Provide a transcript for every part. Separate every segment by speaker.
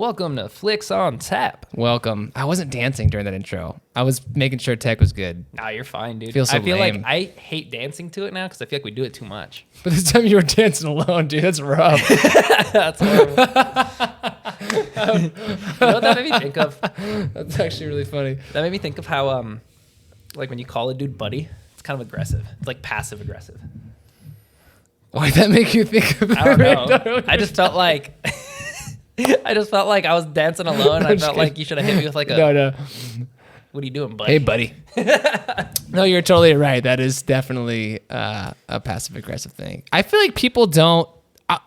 Speaker 1: Welcome to Flicks on Tap.
Speaker 2: Welcome. I wasn't dancing during that intro. I was making sure tech was good.
Speaker 1: Nah, you're fine, dude.
Speaker 2: Feels so
Speaker 1: I feel
Speaker 2: lame.
Speaker 1: like I hate dancing to it now because I feel like we do it too much.
Speaker 2: But this time you were dancing alone, dude. That's rough.
Speaker 1: That's horrible. You know what that made me think of?
Speaker 2: That's actually really funny.
Speaker 1: That made me think of how, like when you call a dude buddy, it's kind of aggressive. It's like passive aggressive.
Speaker 2: Why'd that make you think of
Speaker 1: I don't know. I just felt like I was dancing alone. I felt like you should have hit me with like a.
Speaker 2: No.
Speaker 1: What are you doing, buddy?
Speaker 2: Hey, buddy. No, you're totally right. That is definitely a passive aggressive thing. I feel like people don't.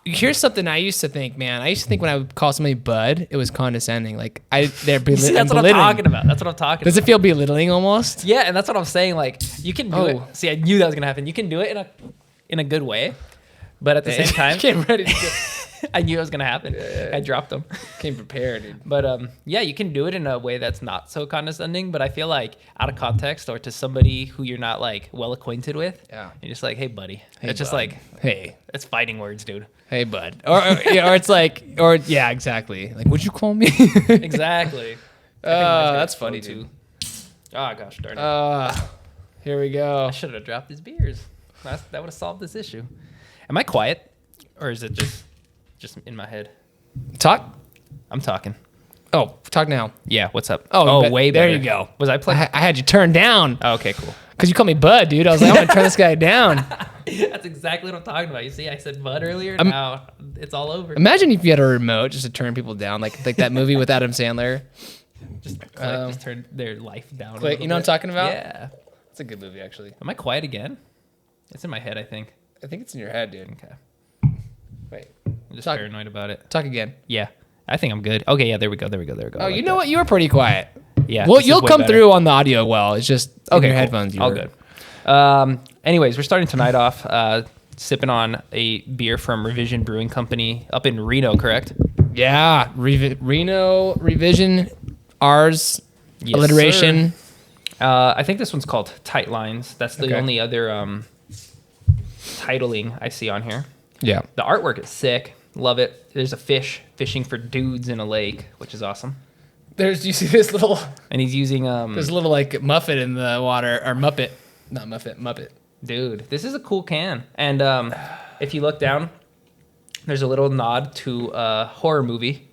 Speaker 2: Here's something I used to think, man. I used to think when I would call somebody bud, it was condescending. Like they're belittling.
Speaker 1: See, that's what I'm talking about. That's what I'm talking about.
Speaker 2: Does it feel belittling almost?
Speaker 1: Yeah, and that's what I'm saying. Like you can do it. See, I knew that was gonna happen. You can do it in a good way, but at the same time,
Speaker 2: came ready to go.
Speaker 1: I knew it was gonna happen.
Speaker 2: Yeah.
Speaker 1: I dropped them.
Speaker 2: Came prepared, dude.
Speaker 1: But yeah, you can do it in a way that's not so condescending. But I feel like out of context or to somebody who you're not like well acquainted with,
Speaker 2: yeah,
Speaker 1: you're just like, hey, buddy.
Speaker 2: Hey,
Speaker 1: it's just
Speaker 2: bud.
Speaker 1: like,
Speaker 2: hey,
Speaker 1: it's fighting words, dude.
Speaker 2: Hey, bud. Or it's like, yeah, exactly. Like, would you call me?
Speaker 1: Exactly.
Speaker 2: That's funny, dude.
Speaker 1: Oh gosh, darn it.
Speaker 2: Here we go.
Speaker 1: I should have dropped his beers. That would have solved this issue. Am I quiet, or is it just in my head?
Speaker 2: Talk.
Speaker 1: I'm talking.
Speaker 2: Oh, talk now.
Speaker 1: Yeah. What's up?
Speaker 2: Oh,
Speaker 1: way better.
Speaker 2: There you go.
Speaker 1: Was I playing?
Speaker 2: I had you turned down.
Speaker 1: Oh, okay, cool.
Speaker 2: Because you called me bud, dude. I was like, I'm going to turn this guy down.
Speaker 1: That's exactly what I'm talking about. You see, I said bud earlier. Now it's all over.
Speaker 2: Imagine if you had a remote just to turn people down, like that movie with Adam Sandler.
Speaker 1: Just turn their life down.
Speaker 2: Click, you know what I'm talking about?
Speaker 1: Yeah.
Speaker 2: It's a good movie, actually.
Speaker 1: Am I quiet again? It's in my head, I think.
Speaker 2: I think it's in your head, dude.
Speaker 1: Okay.
Speaker 2: Wait.
Speaker 1: I'm just paranoid about it.
Speaker 2: Talk again.
Speaker 1: Yeah. I think I'm good. Okay, yeah, there we go.
Speaker 2: Oh, you know what? You were pretty quiet.
Speaker 1: Yeah.
Speaker 2: Well, you'll come through on the audio well. It's just in your headphones.
Speaker 1: All good. Anyways, we're starting tonight off sipping on a beer from Revision Brewing Company up in Reno, correct?
Speaker 2: Yeah. Reno, Revision, ours,
Speaker 1: Yes,
Speaker 2: alliteration.
Speaker 1: I think this one's called Tight Lines. That's the only other titling I see on here.
Speaker 2: Yeah.
Speaker 1: The artwork is sick. Love it. There's a fish fishing for dudes in a lake, which is awesome.
Speaker 2: You see this little...
Speaker 1: And he's using...
Speaker 2: There's a little, like, Muffet in the water, or Muppet. Not Muffet, Muppet.
Speaker 1: Dude, this is a cool can. And if you look down, there's a little nod to a horror movie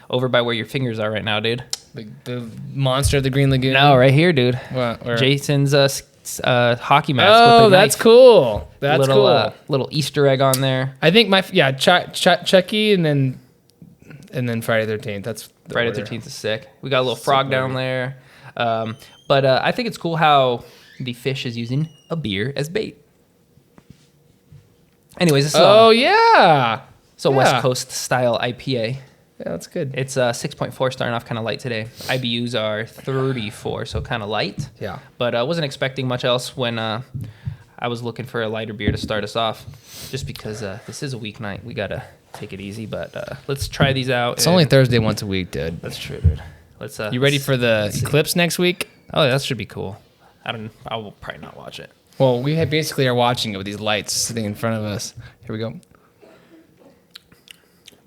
Speaker 1: over by where your fingers are right now, dude.
Speaker 2: The monster of the Green Lagoon?
Speaker 1: No, right here, dude.
Speaker 2: Where?
Speaker 1: Jason's hockey mask.
Speaker 2: Oh,
Speaker 1: with the
Speaker 2: that's
Speaker 1: knife.
Speaker 2: cool. That's
Speaker 1: little,
Speaker 2: cool.
Speaker 1: Little Easter egg on there.
Speaker 2: I think Chucky and then Friday the 13th. That's
Speaker 1: Friday the 13th is sick. We got a little frog down there. But I think it's cool how the fish is using a beer as bait. Anyways, this is a West Coast style IPA.
Speaker 2: Yeah, that's good.
Speaker 1: It's 6.4, starting off kind of light today. IBUs are 34, so kind of light.
Speaker 2: Yeah.
Speaker 1: But I wasn't expecting much else when I was looking for a lighter beer to start us off, just because this is a weeknight. We got to take it easy, but let's try these out.
Speaker 2: It's only Thursday once a week, dude.
Speaker 1: That's true, dude. Let's.
Speaker 2: You ready for the eclipse next week?
Speaker 1: Oh, that should be cool. I will probably not watch it.
Speaker 2: Well, we basically are watching it with these lights sitting in front of us. Here we go.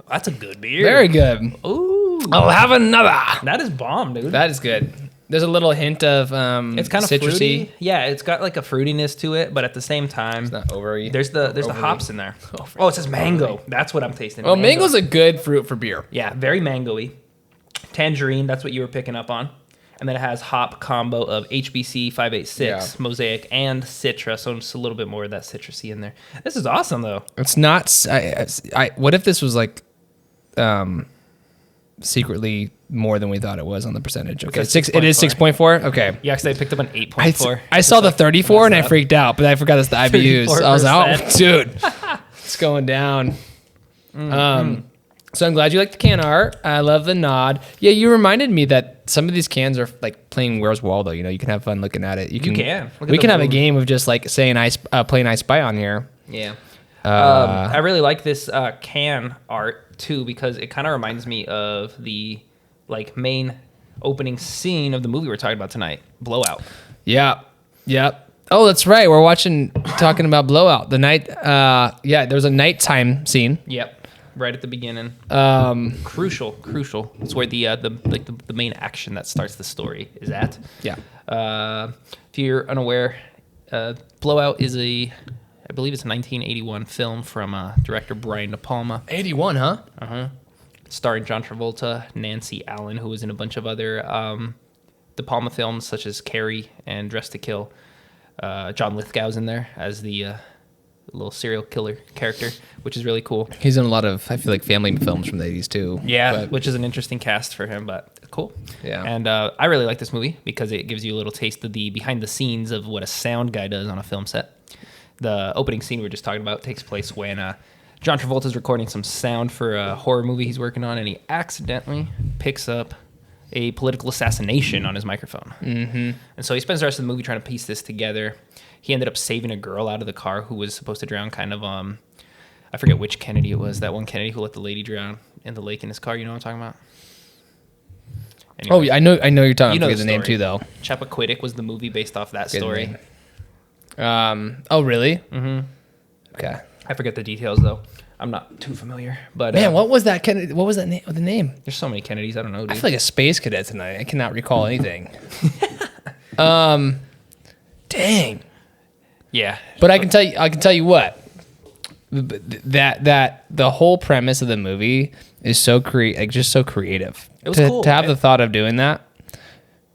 Speaker 1: That's a good beer.
Speaker 2: Very good.
Speaker 1: Ooh.
Speaker 2: I'll have another.
Speaker 1: That is bomb, dude.
Speaker 2: That is good. There's a little hint of
Speaker 1: it's kind of
Speaker 2: citrusy.
Speaker 1: Fruity. Yeah, it's got like a fruitiness to it, but at the same time,
Speaker 2: it's not overly.
Speaker 1: There's the hops in there. Oh, it says mango. That's what I'm tasting.
Speaker 2: Well, mango's a good fruit for beer.
Speaker 1: Yeah, very mango-y. Tangerine, that's what you were picking up on. And then it has hop combo of HBC 586, Mosaic, and Citra. So just a little bit more of that citrusy in there. This is awesome, though.
Speaker 2: It's not. What if this was like secretly more than we thought it was on the percentage? Okay, it is 6.4. Okay.
Speaker 1: Yeah, because I picked up an 8.4.
Speaker 2: I saw the 34 and I freaked out, but I forgot that's the IBUs. I was like, oh, dude, it's going down. So I'm glad you like the can art. I love the nod. Yeah, you reminded me that some of these cans are like playing Where's Waldo. You know, you can have fun looking at it. We can have a game of just like saying playing I Spy on here.
Speaker 1: Yeah. I really like this can art too, because it kind of reminds me of the like main opening scene of the movie we're talking about tonight, Blowout.
Speaker 2: Yeah. Oh, that's right. We're talking about Blowout. The night. There was a nighttime scene.
Speaker 1: Yep. right at the beginning. Crucial. It's where the main action that starts the story is at.
Speaker 2: Yeah.
Speaker 1: If you're unaware, Blowout is I believe it's a 1981 film from director Brian De Palma.
Speaker 2: 81, huh?
Speaker 1: Starring John Travolta, Nancy Allen, who was in a bunch of other De Palma films such as Carrie and Dressed to Kill. John Lithgow's in there as the little serial killer character, which is really cool.
Speaker 2: He's in a lot of, I feel like, family films from the 80s too.
Speaker 1: Yeah, which is an interesting cast for him, but cool.
Speaker 2: Yeah.
Speaker 1: And I really like this movie because it gives you a little taste of the behind the scenes of what a sound guy does on a film set. The opening scene we were just talking about takes place when John Travolta's recording some sound for a horror movie he's working on, and he accidentally picks up a political assassination on his microphone. Mm-hmm. And so he spends the rest of the movie trying to piece this together. He ended up saving a girl out of the car who was supposed to drown, kind of, I forget which Kennedy it was, that one Kennedy who let the lady drown in the lake in his car. You know what I'm talking about? Anyway,
Speaker 2: Oh, yeah, I know you're talking.
Speaker 1: you know
Speaker 2: I forget the name
Speaker 1: story.
Speaker 2: too, though.
Speaker 1: Chappaquiddick was the movie based off that
Speaker 2: Good
Speaker 1: story.
Speaker 2: name. Oh, really? Mm-hmm. Okay.
Speaker 1: I forget the details, though. I'm not too familiar. But
Speaker 2: Man, what was that? What was that name? The name?
Speaker 1: there's so many Kennedys. I don't know, dude.
Speaker 2: I feel like a space cadet tonight. I cannot recall anything. Dang.
Speaker 1: Yeah.
Speaker 2: But I can tell you what. That the whole premise of the movie is so just so creative.
Speaker 1: It was cool,
Speaker 2: to have
Speaker 1: right?
Speaker 2: the thought of doing that.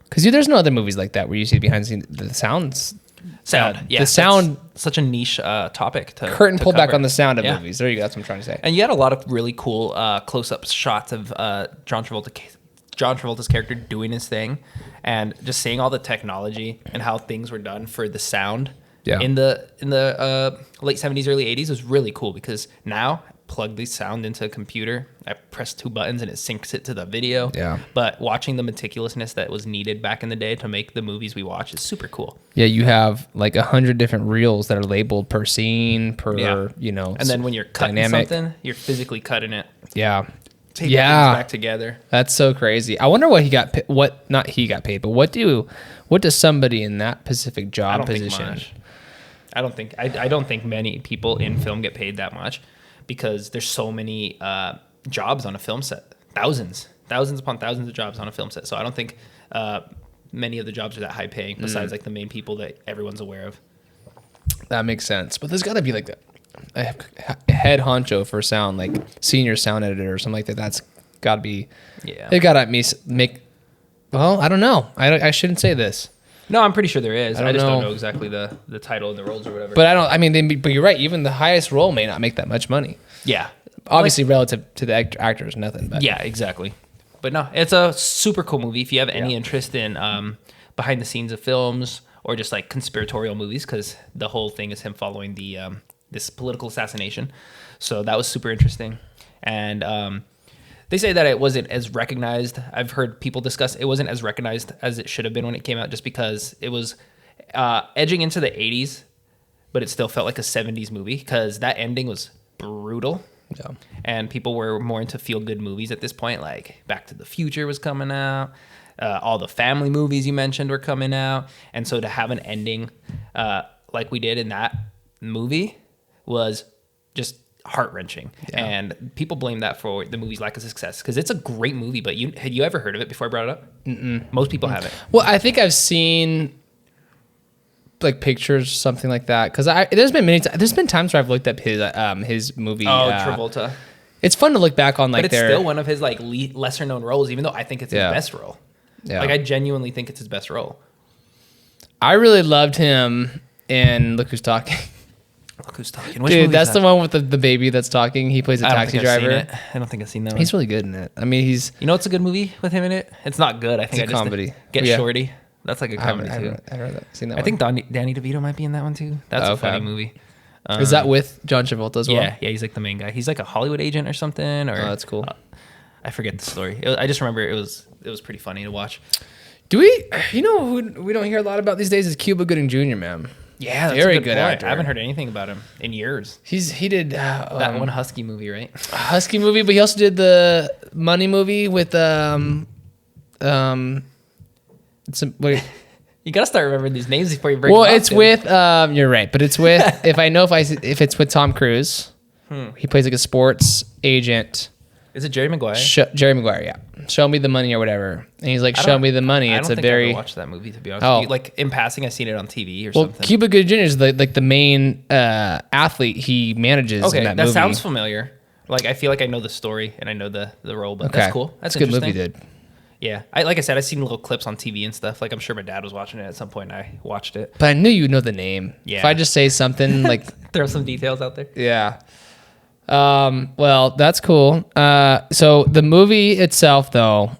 Speaker 2: Because there's no other movies like that where you see behind the scenes the sounds.
Speaker 1: Sound. Yeah.
Speaker 2: The sound.
Speaker 1: It's such a niche topic to
Speaker 2: Curtain
Speaker 1: to
Speaker 2: pull back
Speaker 1: cover.
Speaker 2: on the sound of
Speaker 1: Yeah.
Speaker 2: movies. There you go. That's what I'm trying to say.
Speaker 1: And you had a lot of really cool close-up shots of John Travolta's character doing his thing, and just seeing all the technology and how things were done for the sound.
Speaker 2: Yeah.
Speaker 1: In the late 70s, early 80s was really cool because now plug the sound into a computer, I press 2 buttons and it syncs it to the video.
Speaker 2: Yeah.
Speaker 1: But watching the meticulousness that was needed back in the day to make the movies we watch is super cool.
Speaker 2: Yeah, you have like 100 different reels that are labeled per scene,
Speaker 1: And then when you're cutting
Speaker 2: dynamic.
Speaker 1: something, you're physically cutting it.
Speaker 2: Yeah.
Speaker 1: Taking
Speaker 2: Yeah.
Speaker 1: things back together.
Speaker 2: That's so crazy. I wonder what he got. Not he got paid, but what does somebody in that specific
Speaker 1: I
Speaker 2: job
Speaker 1: don't
Speaker 2: position?
Speaker 1: think much. I don't think many people in film get paid that much because there's so many jobs on a film set. Thousands upon thousands of jobs on a film set. So I don't think many of the jobs are that high paying besides like the main people that everyone's aware of.
Speaker 2: That makes sense. But there's got to be like a head honcho for sound, like senior sound editor or something like that. That's got to be.
Speaker 1: Yeah.
Speaker 2: They got to make. Well, I don't know. I shouldn't say this.
Speaker 1: No, I'm pretty sure there is. I just
Speaker 2: know.
Speaker 1: don't know exactly the title and the roles or whatever.
Speaker 2: But I don't. I mean, but you're right. Even the highest role may not make that much money.
Speaker 1: yeah.
Speaker 2: Obviously, relative to the actors, nothing. But
Speaker 1: Yeah, exactly. But no, it's a super cool movie. If you have any interest in behind the scenes of films or just like conspiratorial movies, because the whole thing is him following the this political assassination. So that was super interesting. And they say that it wasn't as recognized. I've heard people discuss it wasn't as recognized as it should have been when it came out, just because it was edging into the 80s, but it still felt like a 70s movie because that ending was brutal.
Speaker 2: Yeah.
Speaker 1: And people were more into feel-good movies at this point, like Back to the Future was coming out. All the family movies you mentioned were coming out. And so to have an ending like we did in that movie was just heart-wrenching.
Speaker 2: Yeah.
Speaker 1: And people blame that for the movie's lack of success because it's a great movie, but had you ever heard of it before I brought it up? Mm-mm. Most people haven't.
Speaker 2: Well, I think I've seen like pictures, something like that. Because there's been times where I've looked up his movie.
Speaker 1: Travolta.
Speaker 2: It's fun to look back on, like,
Speaker 1: but it's still one of his like lesser-known roles, even though I think it's his best role.
Speaker 2: Yeah.
Speaker 1: Like I genuinely think it's his best role.
Speaker 2: I really loved him in Look Who's Talking.
Speaker 1: Look Who's Talking.
Speaker 2: Dude, that's the one with the baby that's talking. He plays a taxi driver.
Speaker 1: I don't think I've seen that one.
Speaker 2: He's really good in it. I mean, he's.
Speaker 1: You know what's a good movie with him in it? It's not good. I think
Speaker 2: It's a comedy.
Speaker 1: Get
Speaker 2: Yeah.
Speaker 1: Shorty. That's like a comedy
Speaker 2: I
Speaker 1: too.
Speaker 2: haven't seen that
Speaker 1: I think Danny DeVito might be in that one too. That's a funny movie.
Speaker 2: Is that with John Travolta as well?
Speaker 1: Yeah, he's like the main guy. He's like a Hollywood agent or something. Or
Speaker 2: that's cool.
Speaker 1: I forget the story. I just remember it was pretty funny to watch.
Speaker 2: Do we? You know who we don't hear a lot about these days is Cuba Gooding Jr. Man.
Speaker 1: Yeah, that's
Speaker 2: Very
Speaker 1: a good
Speaker 2: good
Speaker 1: point.
Speaker 2: actor.
Speaker 1: I haven't heard anything about him in years.
Speaker 2: He did
Speaker 1: That one Husky movie, right?
Speaker 2: Husky movie, but he also did the Money movie with wait.
Speaker 1: You gotta start remembering these names before you bring.
Speaker 2: Well,
Speaker 1: them up,
Speaker 2: it's
Speaker 1: dude.
Speaker 2: with you're right, but it's with if it's with Tom Cruise, He plays like a sports agent.
Speaker 1: Is it Jerry Maguire?
Speaker 2: Jerry Maguire, yeah. Show me the money or whatever. And he's like, show me the money. It's
Speaker 1: I don't
Speaker 2: a
Speaker 1: think
Speaker 2: very...
Speaker 1: I ever watched that movie, to be honest with you. Like, in passing, I've seen it on TV or something.
Speaker 2: Cuba Gooding Jr. is the main athlete he manages in that movie.
Speaker 1: That sounds familiar. Like, I feel like I know the story and I know the role, but that's cool. That's
Speaker 2: a good movie, dude.
Speaker 1: Yeah. Like I said, I've seen little clips on TV and stuff. Like, I'm sure my dad was watching it at some point and I watched it.
Speaker 2: But I knew you'd know the name. Yeah. If I just say something, like...
Speaker 1: Throw some details out there.
Speaker 2: Yeah. Well, that's cool. So the movie itself, though,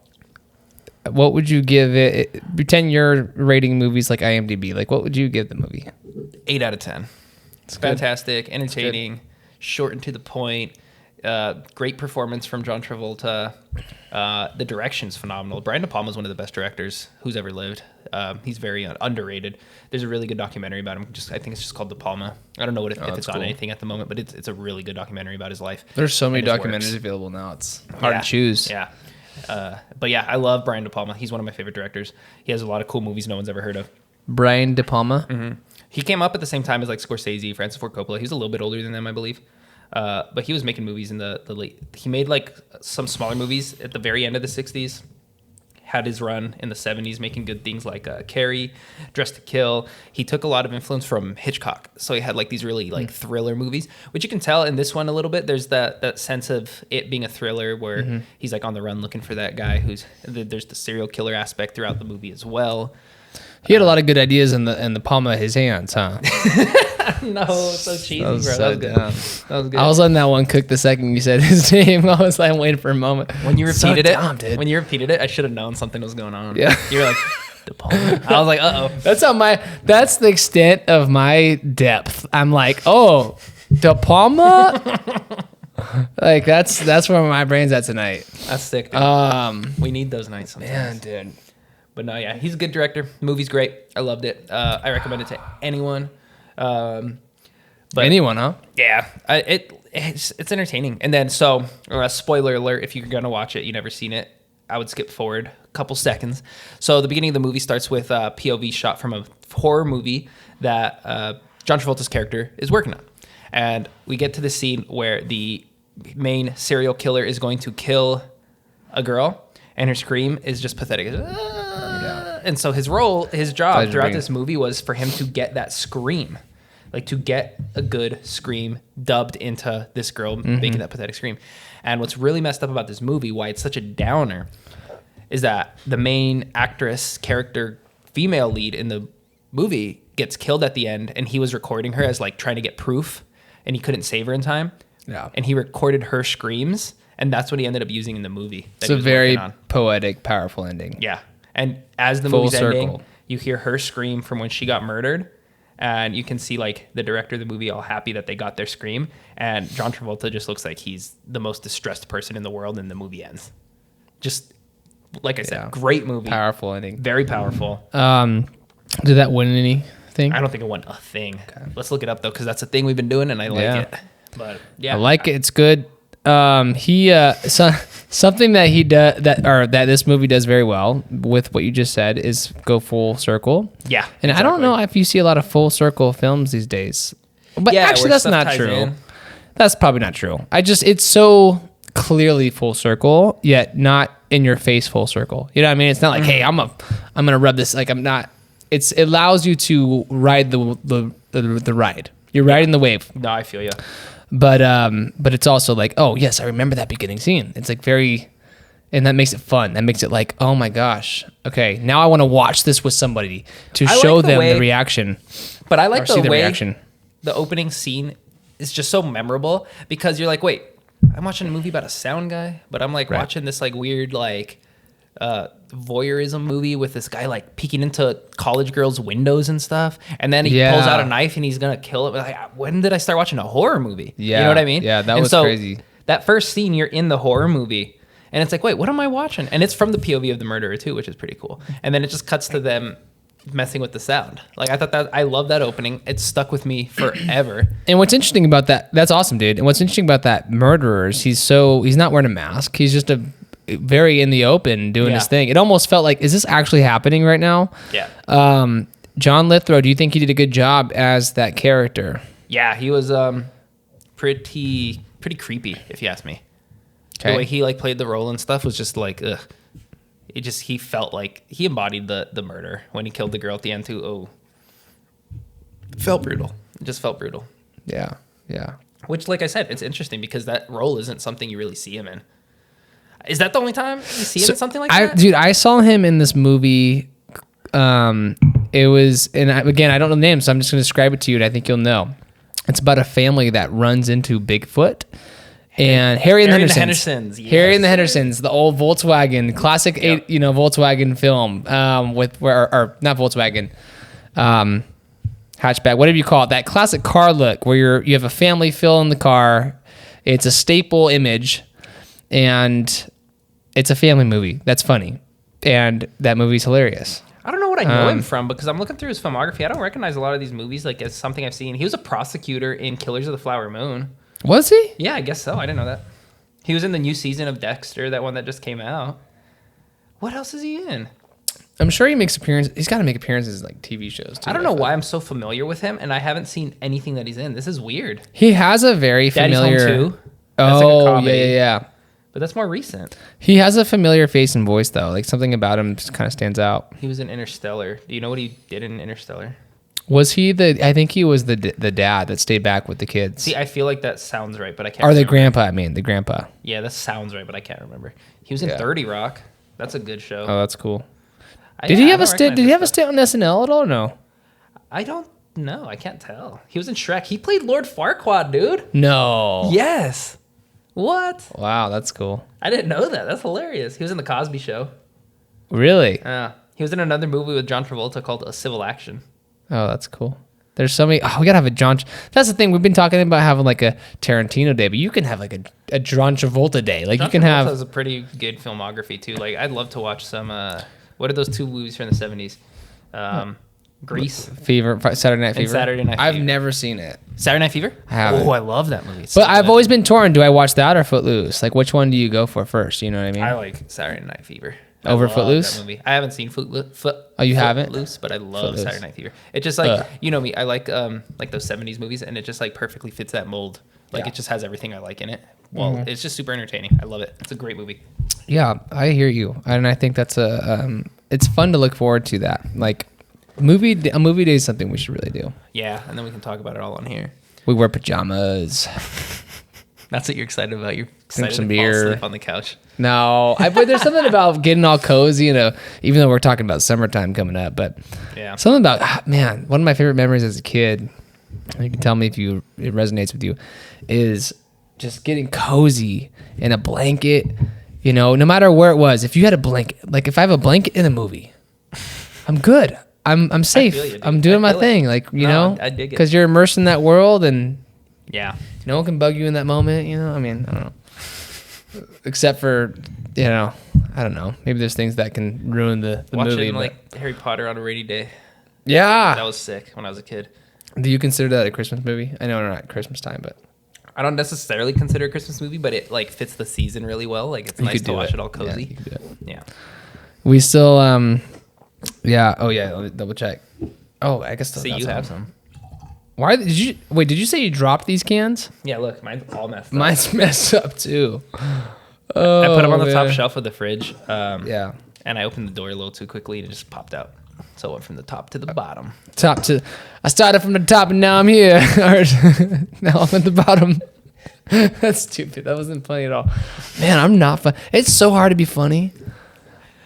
Speaker 2: what would you give it? Pretend you're rating movies like IMDb. Like, what would you give the movie?
Speaker 1: 8 out of 10. It's fantastic, entertaining, short and to the point. Great performance from John Travolta. The direction's phenomenal. Brian De Palma is one of the best directors who's ever lived. He's very underrated. There's a really good documentary about him. I think it's just called De Palma. I don't know if it's on anything at the moment, but it's a really good documentary about his life.
Speaker 2: There's so many documentaries available now. It's hard to choose.
Speaker 1: Yeah. But yeah, I love Brian De Palma. He's one of my favorite directors. He has a lot of cool movies no one's ever heard of.
Speaker 2: Brian De Palma?
Speaker 1: Mm-hmm. He came up at the same time as like Scorsese, Francis Ford Coppola. He's a little bit older than them, I believe. But he was making movies in the late... He made like some smaller movies at the very end of the 60s. Had his run in the 70s making good things like Carrie, Dress to Kill. He took a lot of influence from Hitchcock. So he had like these really like thriller movies, which you can tell in this one a little bit. There's that sense of it being a thriller where he's like on the run looking for that guy there's the serial killer aspect throughout the movie as well.
Speaker 2: He had a lot of good ideas in the palm of his hands, huh?
Speaker 1: No, so cheesy, bro. That was good.
Speaker 2: I was letting that one cook the second you said his name. I was like waiting for a moment.
Speaker 1: When you repeated it, I should have known something was going on.
Speaker 2: Yeah.
Speaker 1: You were like, De Palma. I was like, uh-oh.
Speaker 2: That's the extent of my depth. I'm like, oh, De Palma? Like that's where my brain's at tonight.
Speaker 1: That's sick, dude. We need those nights sometimes.
Speaker 2: Man, dude.
Speaker 1: But no, yeah, he's a good director. The movie's great. I loved it. I recommend it to anyone. But
Speaker 2: anyone, huh?
Speaker 1: Yeah, it's entertaining. And then, spoiler alert, if you're gonna watch it, you never seen it, I would skip forward a couple seconds. So the beginning of the movie starts with a POV shot from a horror movie that John Travolta's character is working on, and we get to the scene where the main serial killer is going to kill a girl, and her scream is just pathetic. And so his job throughout this movie was for him to get that scream, like to get a good scream dubbed into this girl making that pathetic scream. And what's really messed up about this movie, why it's such a downer, is that the main actress character, female lead in the movie, gets killed at the end, and he was recording her as like trying to get proof, and he couldn't save her in time. Yeah. And he recorded her screams, and that's what he ended up using in the movie.
Speaker 2: It's a very poetic, powerful ending.
Speaker 1: Yeah. And as the movie's ending, you hear her scream from when she got murdered, and you can see like the director of the movie all happy that they got their scream, and John Travolta just looks like he's the most distressed person in the world, and the movie ends. Just like I said, great movie.
Speaker 2: Powerful ending.
Speaker 1: Very powerful.
Speaker 2: Did that win anything?
Speaker 1: I don't think it won a thing. Okay. Let's look it up though, because that's a thing we've been doing, and I like it. But yeah,
Speaker 2: I like it. It's good. Something that this movie does very well with what you just said is go full circle.
Speaker 1: Yeah.
Speaker 2: And exactly. I don't know if you see a lot of full circle films these days, but actually that's not true. That's probably not true. It's so clearly full circle, yet not in your face full circle. You know what I mean? It's not like, hey, I'm going to rub this. Like I'm not, it allows you to ride the ride. You're riding the wave.
Speaker 1: No, I feel you.
Speaker 2: But it's also like, oh yes, I remember that beginning scene. It's like and that makes it fun. That makes it like, oh my gosh, okay, now I want to watch this with somebody to show them the reaction.
Speaker 1: But I like the way reaction. The opening scene is just so memorable because you're like, wait, I'm watching a movie about a sound guy, but I'm like watching this like weird like voyeurism movie with this guy like peeking into college girls' windows and stuff, and then he pulls out a knife and he's gonna kill it. Like, when did I start watching a horror movie? Yeah, you know what I mean?
Speaker 2: Yeah, that was crazy.
Speaker 1: That first scene, you're in the horror movie, and it's like, wait, what am I watching? And it's from the POV of the murderer too, which is pretty cool. And then it just cuts to them messing with the sound. Like I love that opening. It stuck with me forever.
Speaker 2: And what's interesting about that's awesome, dude. And what's interesting about that murderer is he's not wearing a mask. He's just very in the open doing his thing. It almost felt like, is this actually happening right now?
Speaker 1: Yeah.
Speaker 2: John Lithgow, do you think he did a good job as that character?
Speaker 1: Yeah, he was pretty creepy, if you ask me.
Speaker 2: Okay.
Speaker 1: The way he like played the role and stuff was just like, ugh. He felt like he embodied the murder when he killed the girl at the end too. Oh, felt brutal. It just felt brutal.
Speaker 2: Yeah. Yeah.
Speaker 1: Which, like I said, it's interesting because that role isn't something you really see him in. Is that the only time you see him in something like that?
Speaker 2: Dude, I saw him in this movie. It was, and again, I don't know the name, so I'm just going to describe it to you, and I think you'll know. It's about a family that runs into Bigfoot. And Harry and the Hendersons.
Speaker 1: Yes.
Speaker 2: Harry and the Hendersons, the old Volkswagen, classic, Volkswagen film, or not Volkswagen, hatchback, whatever you call it, that classic car look where you have a family fill in the car. It's a staple image, and it's a family movie. That's funny, and that movie's hilarious.
Speaker 1: I don't know what I know him from because I'm looking through his filmography. I don't recognize a lot of these movies like as something I've seen. He was a prosecutor in Killers of the Flower Moon.
Speaker 2: Was he?
Speaker 1: Yeah, I guess so. I didn't know that. He was in the new season of Dexter, that one that just came out. What else is he in?
Speaker 2: I'm sure he makes appearances. He's got to make appearances in like TV shows too.
Speaker 1: I don't know why I'm so familiar with him, and I haven't seen anything that he's in. This is weird.
Speaker 2: He has a very familiar.
Speaker 1: Daddy's Home 2. That's like a
Speaker 2: Oh,
Speaker 1: comedy.
Speaker 2: yeah.
Speaker 1: But that's more recent.
Speaker 2: He has a familiar face and voice though. Like something about him just kind of stands out.
Speaker 1: He was in Interstellar. Do you know what he did in Interstellar?
Speaker 2: Was he I think he was the dad that stayed back with the kids.
Speaker 1: See, I feel like that sounds right, but I can't
Speaker 2: Or the
Speaker 1: remember.
Speaker 2: grandpa, I mean, the grandpa.
Speaker 1: Yeah, that sounds right, but I can't remember. He was in
Speaker 2: Yeah.
Speaker 1: 30 Rock. That's a good show.
Speaker 2: Oh, that's cool. Did he have a stint on SNL at all or no?
Speaker 1: I don't know. I can't tell. He was in Shrek. He played Lord Farquaad, dude.
Speaker 2: No.
Speaker 1: Yes. What?
Speaker 2: Wow, that's cool.
Speaker 1: I didn't know that. That's hilarious. He was in The Cosby Show.
Speaker 2: Really?
Speaker 1: He was in another movie with John Travolta called A Civil Action.
Speaker 2: Oh, that's cool. There's so many. Oh, we gotta have a John. That's the thing. We've been talking about having like a Tarantino day, but you can have like a John Travolta day. Like
Speaker 1: John
Speaker 2: you can
Speaker 1: Travolta
Speaker 2: have.
Speaker 1: has a pretty good filmography too. Like I'd love to watch some. What are those two movies from the 70s? Grease.
Speaker 2: Fever, Saturday Night Fever.
Speaker 1: And Saturday Night
Speaker 2: I've
Speaker 1: Fever.
Speaker 2: never seen it.
Speaker 1: Saturday Night Fever?
Speaker 2: I haven't.
Speaker 1: Oh, I love that movie. It's
Speaker 2: But
Speaker 1: so
Speaker 2: I've
Speaker 1: good.
Speaker 2: always been torn. Do I watch that or Footloose? Like, which one do you go for first? You know what I mean?
Speaker 1: I like Saturday Night Fever.
Speaker 2: Over
Speaker 1: I love
Speaker 2: Footloose?
Speaker 1: that movie. I haven't seen Footloose.
Speaker 2: Oh, you haven't?
Speaker 1: Footloose, but I love
Speaker 2: Footloose.
Speaker 1: Saturday Night Fever. It just like you know me. I like those 70s movies, and it just like perfectly fits that mold. Like
Speaker 2: Yeah.
Speaker 1: it just has everything I like in it. Well, it's just super entertaining. I love it. It's a great movie.
Speaker 2: Yeah, I hear you, and I think that's it's fun to look forward to that. Like, a movie day is something we should really do.
Speaker 1: Yeah, and then we can talk about it all on here.
Speaker 2: We wear pajamas.
Speaker 1: That's what you're excited about. You're excited
Speaker 2: some
Speaker 1: to fall
Speaker 2: beer.
Speaker 1: asleep on the couch.
Speaker 2: No, but there's something about getting all cozy, even though we're talking about summertime coming up, but
Speaker 1: Yeah.
Speaker 2: something about, man, one of my favorite memories as a kid, and you can tell me if it resonates with you, is just getting cozy in a blanket, no matter where it was. If you had a blanket, like if I have a blanket in a movie, I'm good. I'm safe.
Speaker 1: feel you, dude.
Speaker 2: I'm doing
Speaker 1: I
Speaker 2: my
Speaker 1: feel
Speaker 2: thing.
Speaker 1: it.
Speaker 2: Like,
Speaker 1: No, I dig it.
Speaker 2: because you're immersed in that world and
Speaker 1: Yeah.
Speaker 2: no one can bug you in that moment, I mean, I don't know. Except for, I don't know. Maybe there's things that can ruin the
Speaker 1: Watching
Speaker 2: movie.
Speaker 1: like Harry Potter on a rainy day.
Speaker 2: Yeah.
Speaker 1: That was sick when I was a kid.
Speaker 2: Do you consider that a Christmas movie? I know we're not Christmas time, but
Speaker 1: I don't necessarily consider it a Christmas movie, but it like fits the season really well. Like it's
Speaker 2: you
Speaker 1: nice
Speaker 2: could
Speaker 1: to
Speaker 2: do
Speaker 1: watch
Speaker 2: it.
Speaker 1: it all
Speaker 2: Yeah,
Speaker 1: cozy.
Speaker 2: you could do it.
Speaker 1: Yeah.
Speaker 2: We still, yeah. Oh yeah. Let me double check. Oh, I guess
Speaker 1: So you have some.
Speaker 2: Why did you say you dropped these cans?
Speaker 1: Yeah, look, mine's all messed up.
Speaker 2: Mine's messed up too.
Speaker 1: I put them on the top
Speaker 2: man.
Speaker 1: shelf of the fridge.
Speaker 2: Yeah.
Speaker 1: And I opened the door a little too quickly and it just popped out. So I went from the top to the bottom.
Speaker 2: I started from the top and now I'm here. Or now I'm at the bottom. That's stupid. That wasn't funny at all. Man, I'm not fun. It's so hard to be funny.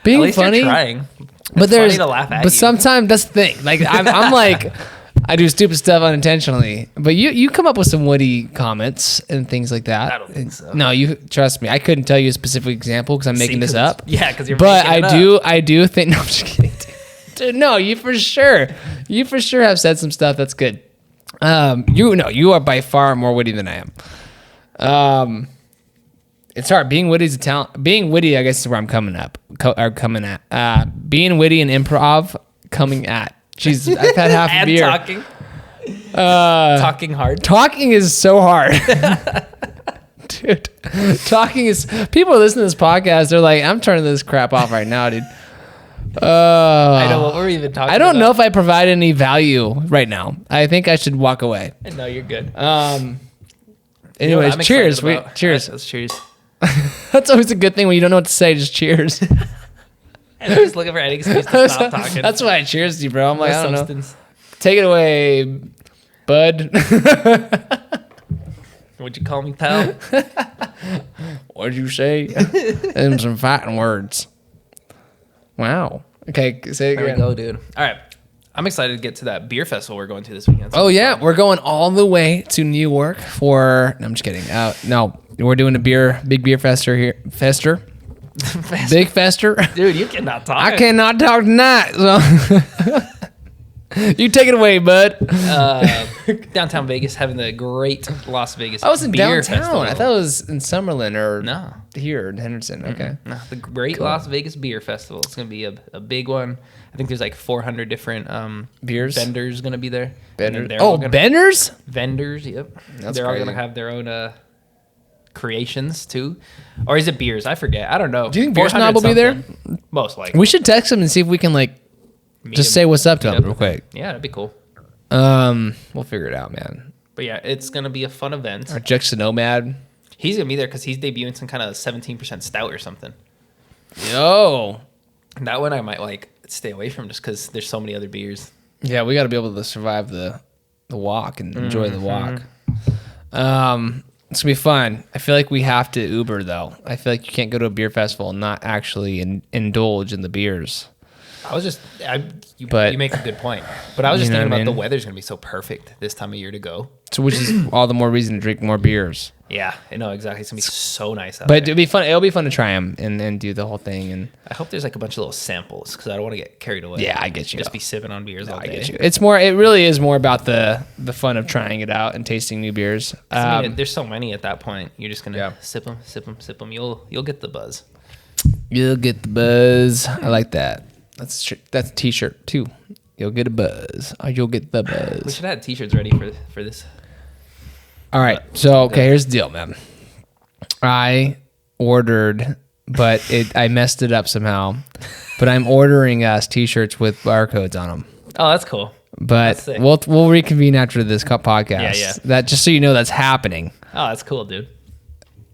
Speaker 2: Being
Speaker 1: At least
Speaker 2: funny.
Speaker 1: you're trying.
Speaker 2: But
Speaker 1: It's
Speaker 2: there's
Speaker 1: funny to laugh at
Speaker 2: but
Speaker 1: you.
Speaker 2: sometimes that's the thing. Like I'm like I do stupid stuff unintentionally. But you come up with some witty comments and things like that.
Speaker 1: I don't think so.
Speaker 2: No, you trust me. I couldn't tell you a specific example because I'm making this up.
Speaker 1: Yeah, because you're
Speaker 2: But
Speaker 1: making it
Speaker 2: I do think no, I'm just kidding. Dude, no, you for sure have said some stuff that's good. You are by far more witty than I am. It's hard. Being witty is a talent. Being witty, I guess, is where I'm coming at. Being witty and improv, coming at. Jeez, I've had half a
Speaker 1: And
Speaker 2: beer.
Speaker 1: talking. Talking hard.
Speaker 2: Talking is so hard. Dude, talking is... People listen to this podcast, they're like, I'm turning this crap off right now, dude.
Speaker 1: I know what we're even talking about.
Speaker 2: I don't know if I provide any value right now. I think I should walk away.
Speaker 1: No, you're good.
Speaker 2: Anyways,
Speaker 1: I'm
Speaker 2: cheers.
Speaker 1: excited about.
Speaker 2: Cheers.
Speaker 1: Let's cheers.
Speaker 2: That's always a good thing when you don't know what to say. Just cheers.
Speaker 1: And I'm just looking for any excuse to stop talking.
Speaker 2: That's why I cheers you, bro. I'm like,
Speaker 1: No
Speaker 2: I don't
Speaker 1: substance.
Speaker 2: know. Take it away, bud.
Speaker 1: Would you call me pal?
Speaker 2: What'd you say? Them some fighting words. Wow. Okay, say it
Speaker 1: There we
Speaker 2: again.
Speaker 1: go, dude. All right. I'm excited to get to that beer festival we're going to this weekend.
Speaker 2: Oh yeah, we're going all the way to New York for. No, I'm just kidding. No, we're doing a big beer fester here. Big fester.
Speaker 1: Dude, you cannot talk.
Speaker 2: I cannot talk tonight. So you take it away, bud.
Speaker 1: Downtown Vegas having the great Las Vegas
Speaker 2: I was in
Speaker 1: beer
Speaker 2: downtown.
Speaker 1: festival.
Speaker 2: I thought it was in Summerlin or
Speaker 1: No.
Speaker 2: here in Henderson. Okay.
Speaker 1: No, the Great Las Vegas Beer Festival. It's going to be a big one. I think there's like 400 different
Speaker 2: Beers?
Speaker 1: vendors going to be there.
Speaker 2: Benders.
Speaker 1: They're all
Speaker 2: Oh,
Speaker 1: gonna-
Speaker 2: Benders?
Speaker 1: Vendors, yep.
Speaker 2: That's
Speaker 1: They're all
Speaker 2: crazy.
Speaker 1: going to have their own creations too. Or is it beers? I forget. I don't know.
Speaker 2: Do you think Beer
Speaker 1: 400
Speaker 2: Snob will be there?
Speaker 1: something. Most likely.
Speaker 2: We should text him and see if we can
Speaker 1: Meet
Speaker 2: just
Speaker 1: him.
Speaker 2: say what's up to
Speaker 1: Meet
Speaker 2: him
Speaker 1: up
Speaker 2: real
Speaker 1: with him.
Speaker 2: quick.
Speaker 1: Yeah, that'd be cool.
Speaker 2: We'll figure it out, man.
Speaker 1: But yeah, it's going to be a fun event.
Speaker 2: Our Jackson Nomad.
Speaker 1: He's going to be there because he's debuting some kind of 17% stout or something.
Speaker 2: Yo.
Speaker 1: That one I might like stay away from just because there's so many other beers.
Speaker 2: Yeah, we got to be able to survive the walk and enjoy the walk. It's gonna be fun. I feel like we have to Uber though. I feel like you can't go to a beer festival and not actually indulge in the beers.
Speaker 1: You
Speaker 2: But-
Speaker 1: make a good point. But I was just
Speaker 2: You know
Speaker 1: thinking
Speaker 2: what I
Speaker 1: about the
Speaker 2: mean?
Speaker 1: weather's going to be so perfect this time of year to go.
Speaker 2: So, which is all the more reason to drink more beers.
Speaker 1: Yeah, I know exactly. It's going to be so nice out
Speaker 2: But
Speaker 1: there.
Speaker 2: it'll be fun. It'll be fun to try them and do the whole thing. And
Speaker 1: I hope there's like a bunch of little samples because I don't want to get carried away.
Speaker 2: Yeah, I get you.
Speaker 1: Just be sipping on beers all
Speaker 2: I
Speaker 1: day.
Speaker 2: get you. It's more. It really is more about the fun of trying it out and tasting new beers.
Speaker 1: I mean, there's so many at that point. You're just gonna
Speaker 2: Yeah.
Speaker 1: sip them. You'll get the buzz.
Speaker 2: You'll get the buzz. I like that. That's a t-shirt too. You'll get a buzz. Or you'll get the
Speaker 1: We
Speaker 2: buzz.
Speaker 1: should have had t-shirts ready for this.
Speaker 2: All right. So okay, here's the deal, man. I ordered, but I messed it up somehow. But I'm ordering us t-shirts with barcodes on them.
Speaker 1: Oh, that's cool.
Speaker 2: But
Speaker 1: That's sick.
Speaker 2: we'll reconvene after this podcast.
Speaker 1: Yeah.
Speaker 2: That just so you know that's happening.
Speaker 1: Oh, that's cool, dude.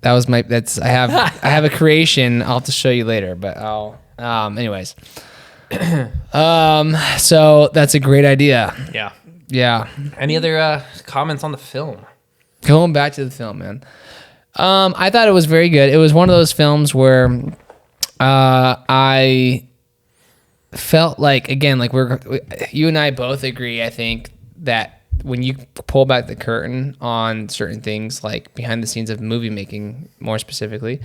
Speaker 2: That was I have a creation. I'll have to show you later, but anyways. So that's a great idea.
Speaker 1: Yeah.
Speaker 2: Yeah.
Speaker 1: Any other comments on the film?
Speaker 2: Going back to the film, man. I thought it was very good. It was one of those films where I felt like, again, like you and I both agree, I think, that when you pull back the curtain on certain things, like behind the scenes of movie making, more specifically,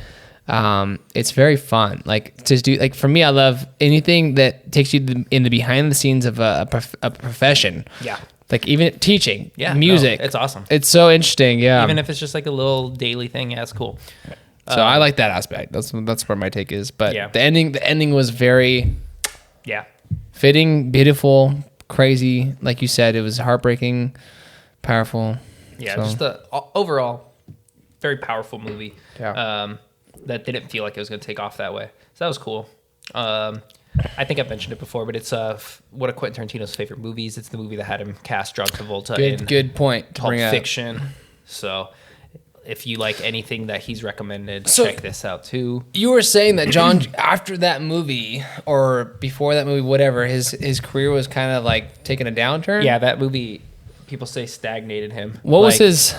Speaker 2: it's very fun. Like to do, like for me, I love anything that takes you in the behind the scenes of a profession.
Speaker 1: Yeah.
Speaker 2: Like even teaching,
Speaker 1: Yeah.
Speaker 2: music.
Speaker 1: No, it's awesome.
Speaker 2: It's so interesting. Yeah.
Speaker 1: Even if it's just like a little daily thing, yeah, it's cool.
Speaker 2: So I like that aspect. That's where my take is. But
Speaker 1: Yeah.
Speaker 2: the ending was very
Speaker 1: Yeah.
Speaker 2: fitting, beautiful, crazy. Like you said, it was heartbreaking, powerful.
Speaker 1: Yeah,
Speaker 2: So,
Speaker 1: just the overall very powerful movie.
Speaker 2: Yeah.
Speaker 1: That didn't feel like it was going to take off that way. So that was cool. I think I've mentioned it before, but it's one of Quentin Tarantino's favorite movies. It's the movie that had him cast John Travolta in
Speaker 2: good point to
Speaker 1: Pulp
Speaker 2: bring up.
Speaker 1: Fiction. So if you like anything that he's recommended,
Speaker 2: So-
Speaker 1: check this out too.
Speaker 2: You were saying that John, after that movie or before that movie, whatever, his career was kind of like taking a downturn.
Speaker 1: Yeah, that movie, people say stagnated him.
Speaker 2: What was
Speaker 1: Like,
Speaker 2: his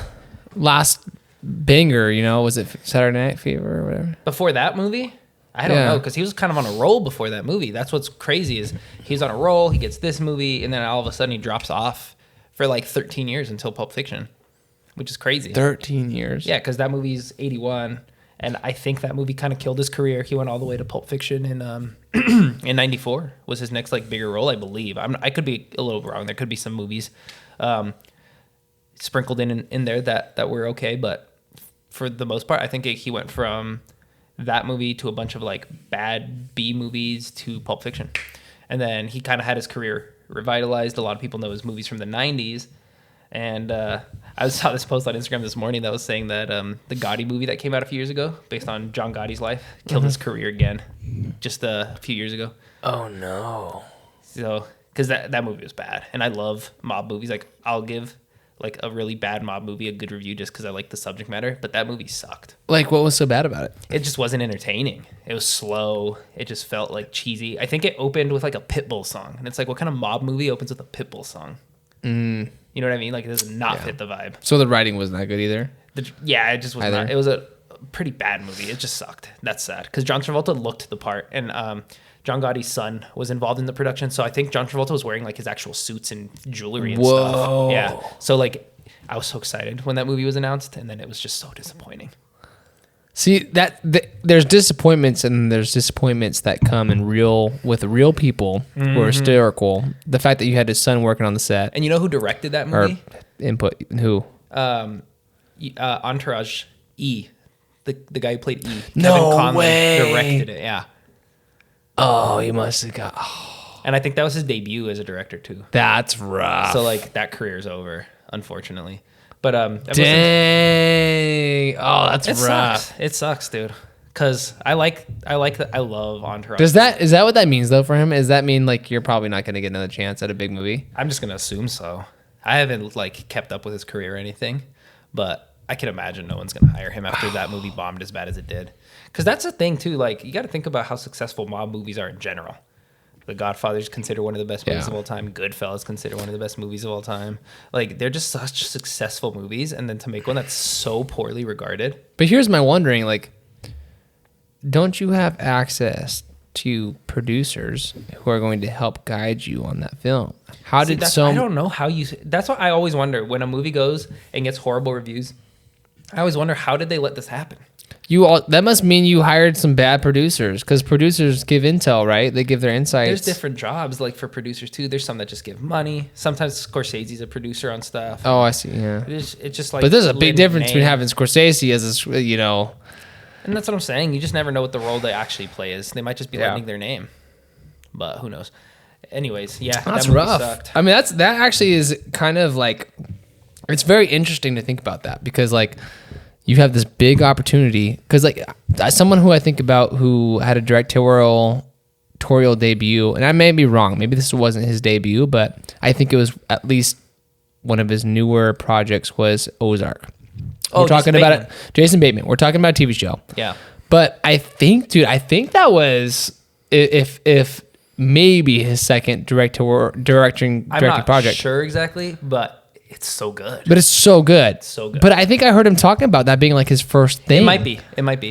Speaker 2: last banger? You know, was it Saturday Night Fever or whatever?
Speaker 1: before that movie? I don't
Speaker 2: Yeah.
Speaker 1: know, because he was kind of on a roll before that movie. That's what's crazy is he's on a roll, he gets this movie, and then all of a sudden he drops off for like 13 years until Pulp Fiction, which is crazy.
Speaker 2: 13 years.
Speaker 1: Yeah, because that movie's 81, and I think that movie kind of killed his career. He went all the way to Pulp Fiction in 94 was his next like bigger role, I believe. I could be a little wrong. There could be some movies sprinkled in there that were okay, but for the most part, I think he went from that movie to a bunch of like bad B movies to Pulp Fiction. And then he kind of had his career revitalized. A lot of people know his movies from the 90s. And I saw this post on Instagram this morning that was saying that the Gotti movie that came out a few years ago, based on John Gotti's life, killed his career again just a few years ago.
Speaker 2: Oh no.
Speaker 1: So, because that movie was bad. And I love mob movies. Like, I'll give like a really bad mob movie a good review just because I like the subject matter, but that movie sucked.
Speaker 2: Like, what was so bad about it?
Speaker 1: It just wasn't entertaining. It was slow. It just felt like cheesy. I think it opened with like a Pitbull song, and it's like, what kind of mob movie opens with a Pitbull song? You know what I mean? Like, it does not fit the vibe.
Speaker 2: So the writing wasn't that good either?
Speaker 1: It just was not. It was a pretty bad movie. It just sucked. That's sad because John Travolta looked the part, and John Gotti's son was involved in the production, so I think John Travolta was wearing like his actual suits and jewelry and stuff. Yeah. So like, I was so excited when that movie was announced, and then it was just so disappointing.
Speaker 2: See there's disappointments, and there's disappointments that come with real people who are hysterical. The fact that you had his son working on the set,
Speaker 1: and you know who directed that movie?
Speaker 2: Or input who?
Speaker 1: Entourage E, the guy who played E.
Speaker 2: No
Speaker 1: Kevin Conley
Speaker 2: way.
Speaker 1: directed it. Yeah.
Speaker 2: Oh, he must have got. Oh.
Speaker 1: And I think that was his debut as a director too.
Speaker 2: That's rough.
Speaker 1: So like that careur's over, unfortunately. But
Speaker 2: dang. Oh, that's rough.
Speaker 1: Sucks. It sucks, dude. Cause I like that. I love Entourage.
Speaker 2: Is that what that means though for him? Does that mean like you're probably not going to get another chance at a big movie?
Speaker 1: I'm just gonna assume so. I haven't like kept up with his career or anything, but I can imagine no one's gonna hire him after that movie bombed as bad as it did. Because that's the thing too. Like, you got to think about how successful mob movies are in general. The Godfather's considered one of the best movies of all time. Goodfellas considered one of the best movies of all time. Like, they're just such successful movies, and then to make one that's so poorly regarded.
Speaker 2: But here's my wondering: like, don't you have access to producers who are going to help guide you on that film? I
Speaker 1: don't know how you. That's what I always wonder when a movie goes and gets horrible reviews. I always wonder, how did they let this happen?
Speaker 2: That must mean you hired some bad producers, because producers give intel, right? They give their insights.
Speaker 1: There's different jobs, like for producers too. There's some that just give money. Sometimes Scorsese's a producer on stuff.
Speaker 2: Oh, I see. Yeah.
Speaker 1: It's just like.
Speaker 2: But there's a big difference between having Scorsese as a, you know.
Speaker 1: And that's what I'm saying. You just never know what the role they actually play is. They might just be lending their name, but who knows? Anyways, yeah,
Speaker 2: that's
Speaker 1: that movie
Speaker 2: rough.
Speaker 1: Sucked.
Speaker 2: I mean, that actually is kind of like, it's very interesting to think about that, because like, you have this big opportunity, because like, as someone who I think about who had a directorial debut, and I may be wrong, maybe this wasn't his debut, but I think it was at least one of his newer projects was Ozark. We're talking about it, Jason Bateman. We're talking about a TV show.
Speaker 1: Yeah.
Speaker 2: But I think that was if maybe his second directing project.
Speaker 1: I'm not sure exactly, but it's so good.
Speaker 2: But it's so good.
Speaker 1: So good.
Speaker 2: But I think I heard him talking about that being like his first thing.
Speaker 1: It might be.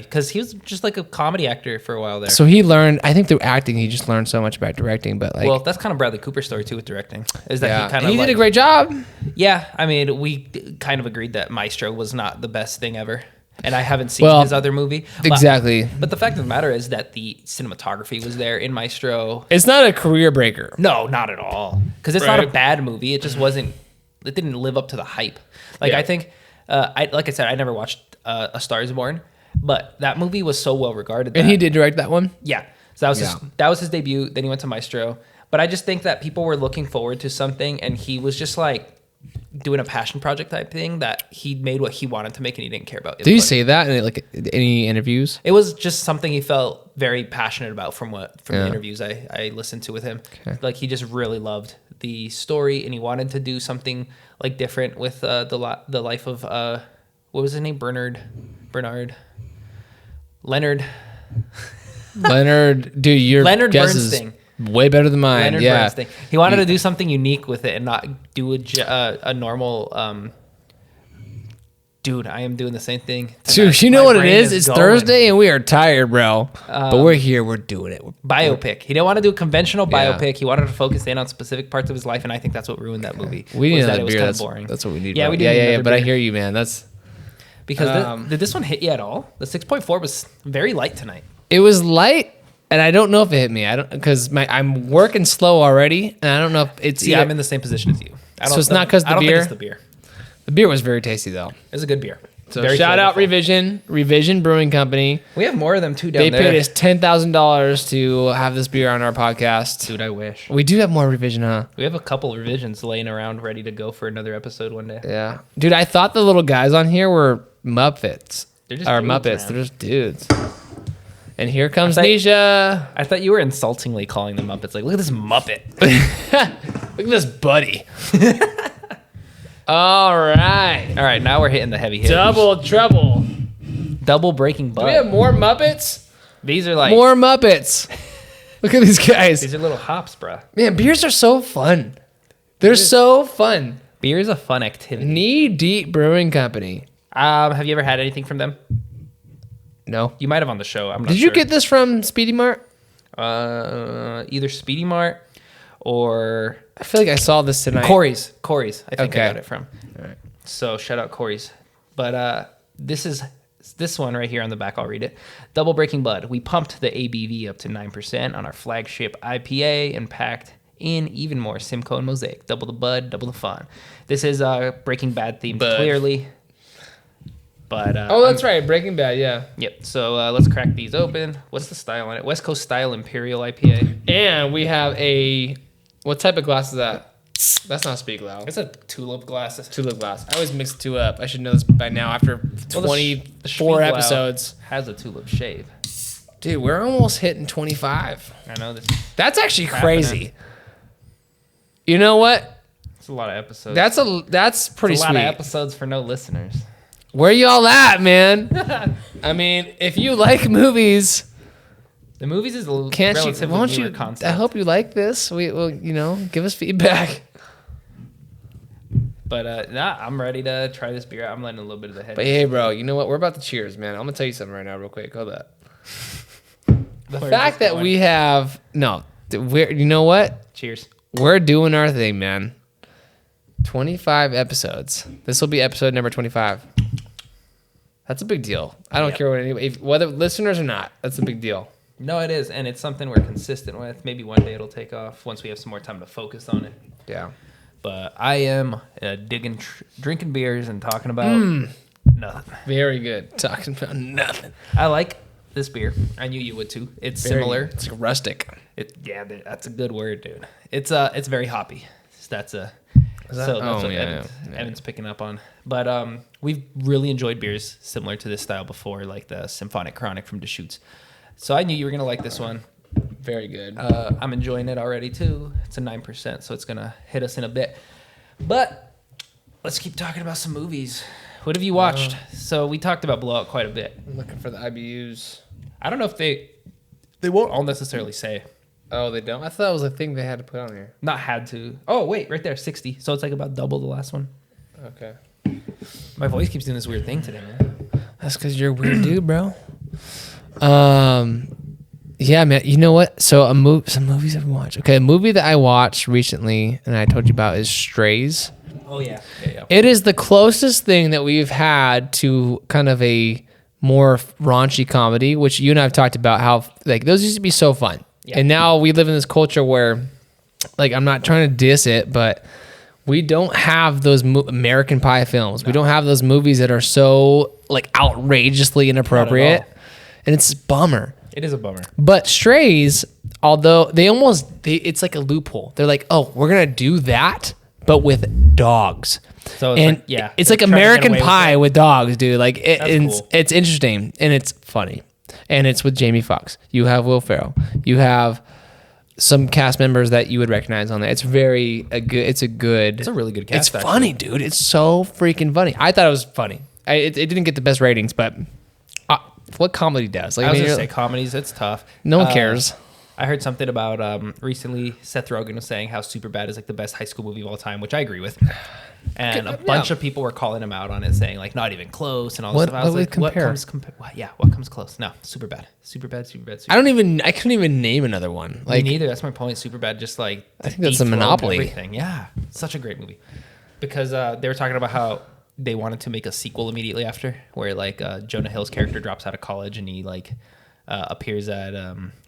Speaker 1: Because he was just like a comedy actor for a while there.
Speaker 2: So he learned, I think through acting, he just learned so much about directing. But like,
Speaker 1: well, that's kind of Bradley Cooper's story too with directing. Is that
Speaker 2: he did a great job.
Speaker 1: Yeah. I mean, we kind of agreed that Maestro was not the best thing ever. And I haven't seen his other movie.
Speaker 2: Exactly.
Speaker 1: But the fact of the matter is that the cinematography was there in Maestro.
Speaker 2: It's not a career breaker.
Speaker 1: No, not at all. Because it's not a bad movie. It just wasn't. It didn't live up to the hype. Like, I think, like I said, I never watched A Star Is Born, but that movie was so well regarded.
Speaker 2: And he did direct that one?
Speaker 1: Yeah. So that was his debut. Then he went to Maestro. But I just think that people were looking forward to something, and he was just like doing a passion project type thing, that he made what he wanted to make and he didn't care about.
Speaker 2: Did he say that in like any interviews?
Speaker 1: It was just something he felt very passionate about from the interviews I listened to with him. Okay. Like, he just really loved the story, and he wanted to do something like different with the life of what was his name? Leonard, dude, your
Speaker 2: Leonard
Speaker 1: guess Bernstein.
Speaker 2: Is way better than mine.
Speaker 1: Leonard Bernstein. He wanted to do something unique with it and not do a normal. Dude, I am doing the same thing.
Speaker 2: Dude, you know what it is? It's going. Thursday and we are tired, bro. But we're here. We're doing it.
Speaker 1: Biopic. He didn't want to do a conventional biopic. He wanted to focus in on specific parts of his life, and I think that's what ruined that movie.
Speaker 2: We need another
Speaker 1: beer.
Speaker 2: It was kind of boring. That's what we need. Yeah, we did. Yeah. But I hear you, man. That's
Speaker 1: because did this one hit you at all? The 6.4 was very light tonight.
Speaker 2: It was light, and I don't know if it hit me. I don't, because I'm working slow already, and I don't know if it's.
Speaker 1: Yeah, I'm in the same position as you.
Speaker 2: So it's not because the beer.
Speaker 1: I don't think it's the beer.
Speaker 2: The beer was very tasty, though.
Speaker 1: It was a good beer.
Speaker 2: So shout out Revision Brewing Company.
Speaker 1: We have more of them too down there.
Speaker 2: They paid us $10,000 to have this beer on our podcast.
Speaker 1: Dude, I wish.
Speaker 2: We do have more Revision, huh?
Speaker 1: We have a couple Revisions laying around ready to go for another episode one day.
Speaker 2: Yeah. Dude, I thought the little guys on here were Muppets.
Speaker 1: They're just dudes,
Speaker 2: Muppets.
Speaker 1: Man.
Speaker 2: They're just dudes. And here comes Nisha.
Speaker 1: I thought you were insultingly calling them Muppets. Like, look at this Muppet.
Speaker 2: Look at this buddy. All right.
Speaker 1: All right, now we're hitting the heavy hitters.
Speaker 2: Double trouble.
Speaker 1: Double Breaking
Speaker 2: Do we have
Speaker 1: Bud.
Speaker 2: more Muppets?
Speaker 1: These are like
Speaker 2: More Muppets. Look at these guys.
Speaker 1: these are little hops, bruh.
Speaker 2: Man, beers are so fun. They're so fun.
Speaker 1: Beer is a fun activity.
Speaker 2: Knee Deep Brewing Company.
Speaker 1: Have you ever had anything from them?
Speaker 2: No.
Speaker 1: You might have on the show. I'm not
Speaker 2: Did
Speaker 1: sure.
Speaker 2: you get this from Speedy Mart?
Speaker 1: Either Speedy Mart or
Speaker 2: I feel like I saw this tonight.
Speaker 1: Corey's. I think
Speaker 2: Okay.
Speaker 1: I got it from.
Speaker 2: All right.
Speaker 1: So shout out Corey's. But this one right here on the back. I'll read it. Double Breaking Bud. We pumped the ABV up to 9% on our flagship IPA and packed in even more Simcoe and Mosaic. Double the bud, double the fun. This is Breaking Bad themed
Speaker 2: Bud.
Speaker 1: clearly. But
Speaker 2: Oh, that's right. Breaking Bad, yeah.
Speaker 1: Yep. So let's crack these open. What's the style on it? West Coast style Imperial IPA.
Speaker 2: And we have a... What type of glass is that? That's not Speak Loud.
Speaker 1: It's a tulip glass.
Speaker 2: Tulip glass. I always mix the two up. I should know this by now after
Speaker 1: Well,
Speaker 2: 24
Speaker 1: the Spiegel
Speaker 2: episodes.
Speaker 1: has a tulip shave.
Speaker 2: Dude, we're almost hitting 25.
Speaker 1: I know this.
Speaker 2: That's actually
Speaker 1: Happening.
Speaker 2: crazy. You know what?
Speaker 1: It's a lot of episodes.
Speaker 2: That's pretty
Speaker 1: it's a lot
Speaker 2: sweet.
Speaker 1: of episodes for no listeners.
Speaker 2: Where y'all at, man? I mean, if you like movies,
Speaker 1: The movies is a little
Speaker 2: can't you?
Speaker 1: relatively
Speaker 2: Won't
Speaker 1: newer
Speaker 2: you?
Speaker 1: concept.
Speaker 2: I hope you like this. We will, give us feedback.
Speaker 1: But I'm ready to try this beer out. I'm letting a little bit of the head.
Speaker 2: But hey, bro, you know what? We're about to cheers, man. I'm gonna tell you something right now, real quick. Hold up. The
Speaker 1: Where's
Speaker 2: fact
Speaker 1: this
Speaker 2: that
Speaker 1: going?
Speaker 2: we have you know what?
Speaker 1: Cheers.
Speaker 2: We're doing our thing, man. 25 episodes. This will be episode number 25. That's a big deal. I don't
Speaker 1: Yep.
Speaker 2: care whether listeners or not. That's a big deal.
Speaker 1: No, it is, and it's something we're consistent with. Maybe one day it'll take off once we have some more time to focus on it.
Speaker 2: Yeah.
Speaker 1: But I am digging, drinking beers and talking about nothing.
Speaker 2: Very good. Talking about nothing.
Speaker 1: I like this beer. I knew you would too. It's similar.
Speaker 2: It's like rustic.
Speaker 1: That's a good word, dude. It's very hoppy. That's what Evan's picking up on. But we've really enjoyed beers similar to this style before, like the Symphonic Chronic from Deschutes. So I knew you were gonna like this one.
Speaker 2: Very good.
Speaker 1: I'm enjoying it already too. It's a 9%, so it's gonna hit us in a bit. But let's keep talking about some movies. What have you watched? So we talked about Blowout quite a bit.
Speaker 2: I'm looking for the IBUs.
Speaker 1: I don't know if they won't all necessarily say.
Speaker 2: Oh, they don't? I thought it was a thing they had to put on here.
Speaker 1: Not had to. Oh wait, right there, 60. So it's like about double the last one.
Speaker 2: Okay.
Speaker 1: My voice keeps doing this weird thing today, man.
Speaker 2: That's because you're a weird dude, bro. Yeah, man. You know what? So some movies I've watched. Okay, a movie that I watched recently and I told you about is Strays.
Speaker 1: Oh yeah.
Speaker 2: It is the closest thing that we've had to kind of a more raunchy comedy, which you and I have talked about how like those used to be so fun.
Speaker 1: Yeah.
Speaker 2: And now we live in this culture where like I'm not trying to diss it, but we don't have those American Pie films. We don't have those movies that are so like outrageously inappropriate. And it's a bummer.
Speaker 1: It is a bummer.
Speaker 2: But Strays, although it's like a loophole. They're like, oh, we're going to do that, but with dogs.
Speaker 1: So it's
Speaker 2: it's
Speaker 1: they're
Speaker 2: like
Speaker 1: trying to get
Speaker 2: American
Speaker 1: away with
Speaker 2: Pie
Speaker 1: it.
Speaker 2: with dogs, dude. Like
Speaker 1: That's cool.
Speaker 2: it's interesting and it's funny. And it's with Jamie Foxx. You have Will Ferrell. You have some cast members that you would recognize on there. It's a really good cast. It's funny, dude. It's so freaking funny. I thought it was funny. It didn't get the best ratings, but what comedy does? Like
Speaker 1: I was gonna say comedies. It's tough.
Speaker 2: no one cares.
Speaker 1: I heard something about recently. Seth Rogen was saying how Superbad is like the best high school movie of all time, which I agree with. And a bunch of people were calling him out on it, saying like not even close and all this stuff. I was like, what comes close? No, Superbad.
Speaker 2: I couldn't even name another one. Like
Speaker 1: Me neither. That's my point. Superbad just like
Speaker 2: I think that's a
Speaker 1: dethroned
Speaker 2: monopoly.
Speaker 1: Everything. Yeah, such a great movie. Because they were talking about how they wanted to make a sequel immediately after, where like Jonah Hill's character drops out of college and he like appears at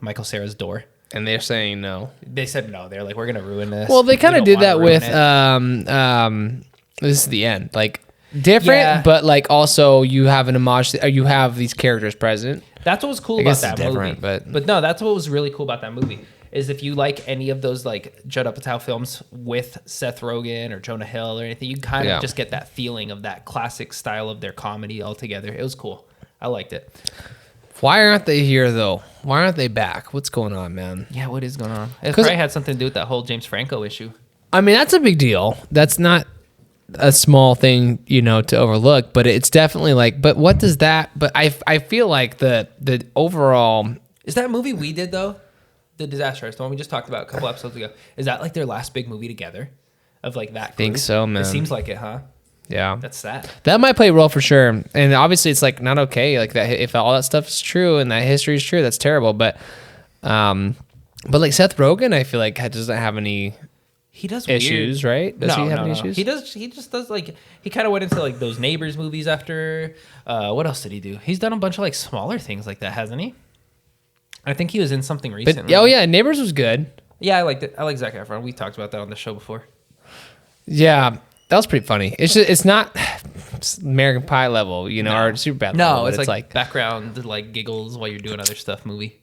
Speaker 1: Michael Cera's door.
Speaker 2: and they're saying no.
Speaker 1: They said no. They're like, we're gonna ruin this.
Speaker 2: Well, they kind of
Speaker 1: don't
Speaker 2: did
Speaker 1: wanna
Speaker 2: that
Speaker 1: ruin
Speaker 2: with
Speaker 1: it.
Speaker 2: this is the end. Like different,
Speaker 1: Yeah.
Speaker 2: but like also you have an homage. You have these characters present.
Speaker 1: That's what was cool
Speaker 2: I
Speaker 1: about
Speaker 2: guess
Speaker 1: that
Speaker 2: it's different,
Speaker 1: movie.
Speaker 2: but
Speaker 1: no, that's what was really cool about that movie. Is if you like any of those like Judd Apatow films with Seth Rogen or Jonah Hill or anything, you kind of just get that feeling of that classic style of their comedy altogether. It was cool. I liked it.
Speaker 2: Why aren't they here though? Why aren't they back? What's going on, man?
Speaker 1: Yeah, what is going on? It probably had something to do with that whole James Franco issue.
Speaker 2: I mean, that's a big deal. That's not a small thing, to overlook, but it's definitely like, but what does that, but I feel like the overall.
Speaker 1: Is that movie we did though? The Disaster Artist, the one we just talked about a couple episodes ago. Is that like their last big movie together? Of like that group?
Speaker 2: I think so, man.
Speaker 1: It seems like it, huh?
Speaker 2: Yeah.
Speaker 1: That's sad.
Speaker 2: That might play a role for sure. And obviously it's like not okay. Like that, if all that stuff is true and that history is true, that's terrible. But like Seth Rogen, I feel like doesn't have any
Speaker 1: he does
Speaker 2: issues,
Speaker 1: weird.
Speaker 2: Right? Does he have any issues?
Speaker 1: He just does like, he kind of went into like those Neighbors movies after, what else did he do? He's done a bunch of like smaller things like that, hasn't he? I think he was in something recently.
Speaker 2: But, yeah, Neighbors was good.
Speaker 1: Yeah, I liked it. I like Zac Efron. We talked about that on the show before.
Speaker 2: Yeah, that was pretty funny. It's not American Pie level, or super bad level.
Speaker 1: No, it's like background, like giggles while you're doing other stuff movie.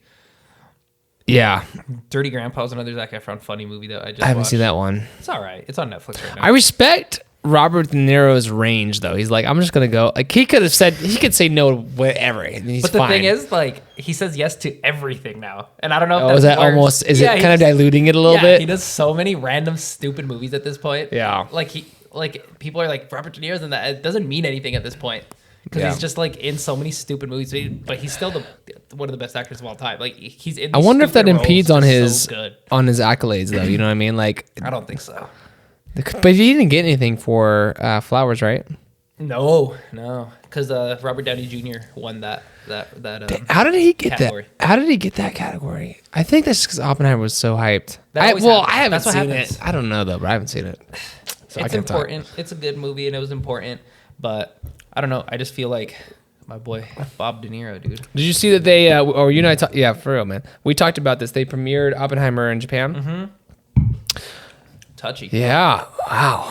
Speaker 2: Yeah.
Speaker 1: Dirty Grandpa's another Zac Efron funny movie that I
Speaker 2: haven't
Speaker 1: watched.
Speaker 2: seen that one.
Speaker 1: It's all right. It's on Netflix right now.
Speaker 2: I respect Robert De Niro's range, though. He's like, I'm just gonna go. Like he could say no to whatever, and he's
Speaker 1: but the
Speaker 2: fine.
Speaker 1: thing is, like, he says yes to everything now, and I don't know.
Speaker 2: Oh, is that
Speaker 1: works.
Speaker 2: almost? Is
Speaker 1: Yeah,
Speaker 2: it kind of diluting it a little bit?
Speaker 1: He does so many random stupid movies at this point.
Speaker 2: Yeah.
Speaker 1: Like people are like Robert De Niro's in that. It doesn't mean anything at this point because he's just like in so many stupid movies, but he's still one of the best actors of all time. Like he's in.
Speaker 2: I wonder if that
Speaker 1: stupid
Speaker 2: impedes
Speaker 1: roles
Speaker 2: on his
Speaker 1: so good.
Speaker 2: on his accolades, though. You know what I mean? Like,
Speaker 1: I don't think so.
Speaker 2: But he didn't get anything for Flowers, right?
Speaker 1: No, because Robert Downey Jr. won that.
Speaker 2: How did he get
Speaker 1: category.
Speaker 2: that? How did he get that category? I think that's just because Oppenheimer was so hyped. I haven't
Speaker 1: That's what
Speaker 2: seen
Speaker 1: happens.
Speaker 2: it. I don't know though, but I haven't seen it. So
Speaker 1: It's important. It's a good movie, and it was important. But I don't know. I just feel like my boy Bob De Niro, dude.
Speaker 2: Did you see that they? Yeah, for real, man. We talked about this. They premiered Oppenheimer in Japan.
Speaker 1: Mm-hmm. Touchy.
Speaker 2: Yeah. Wow.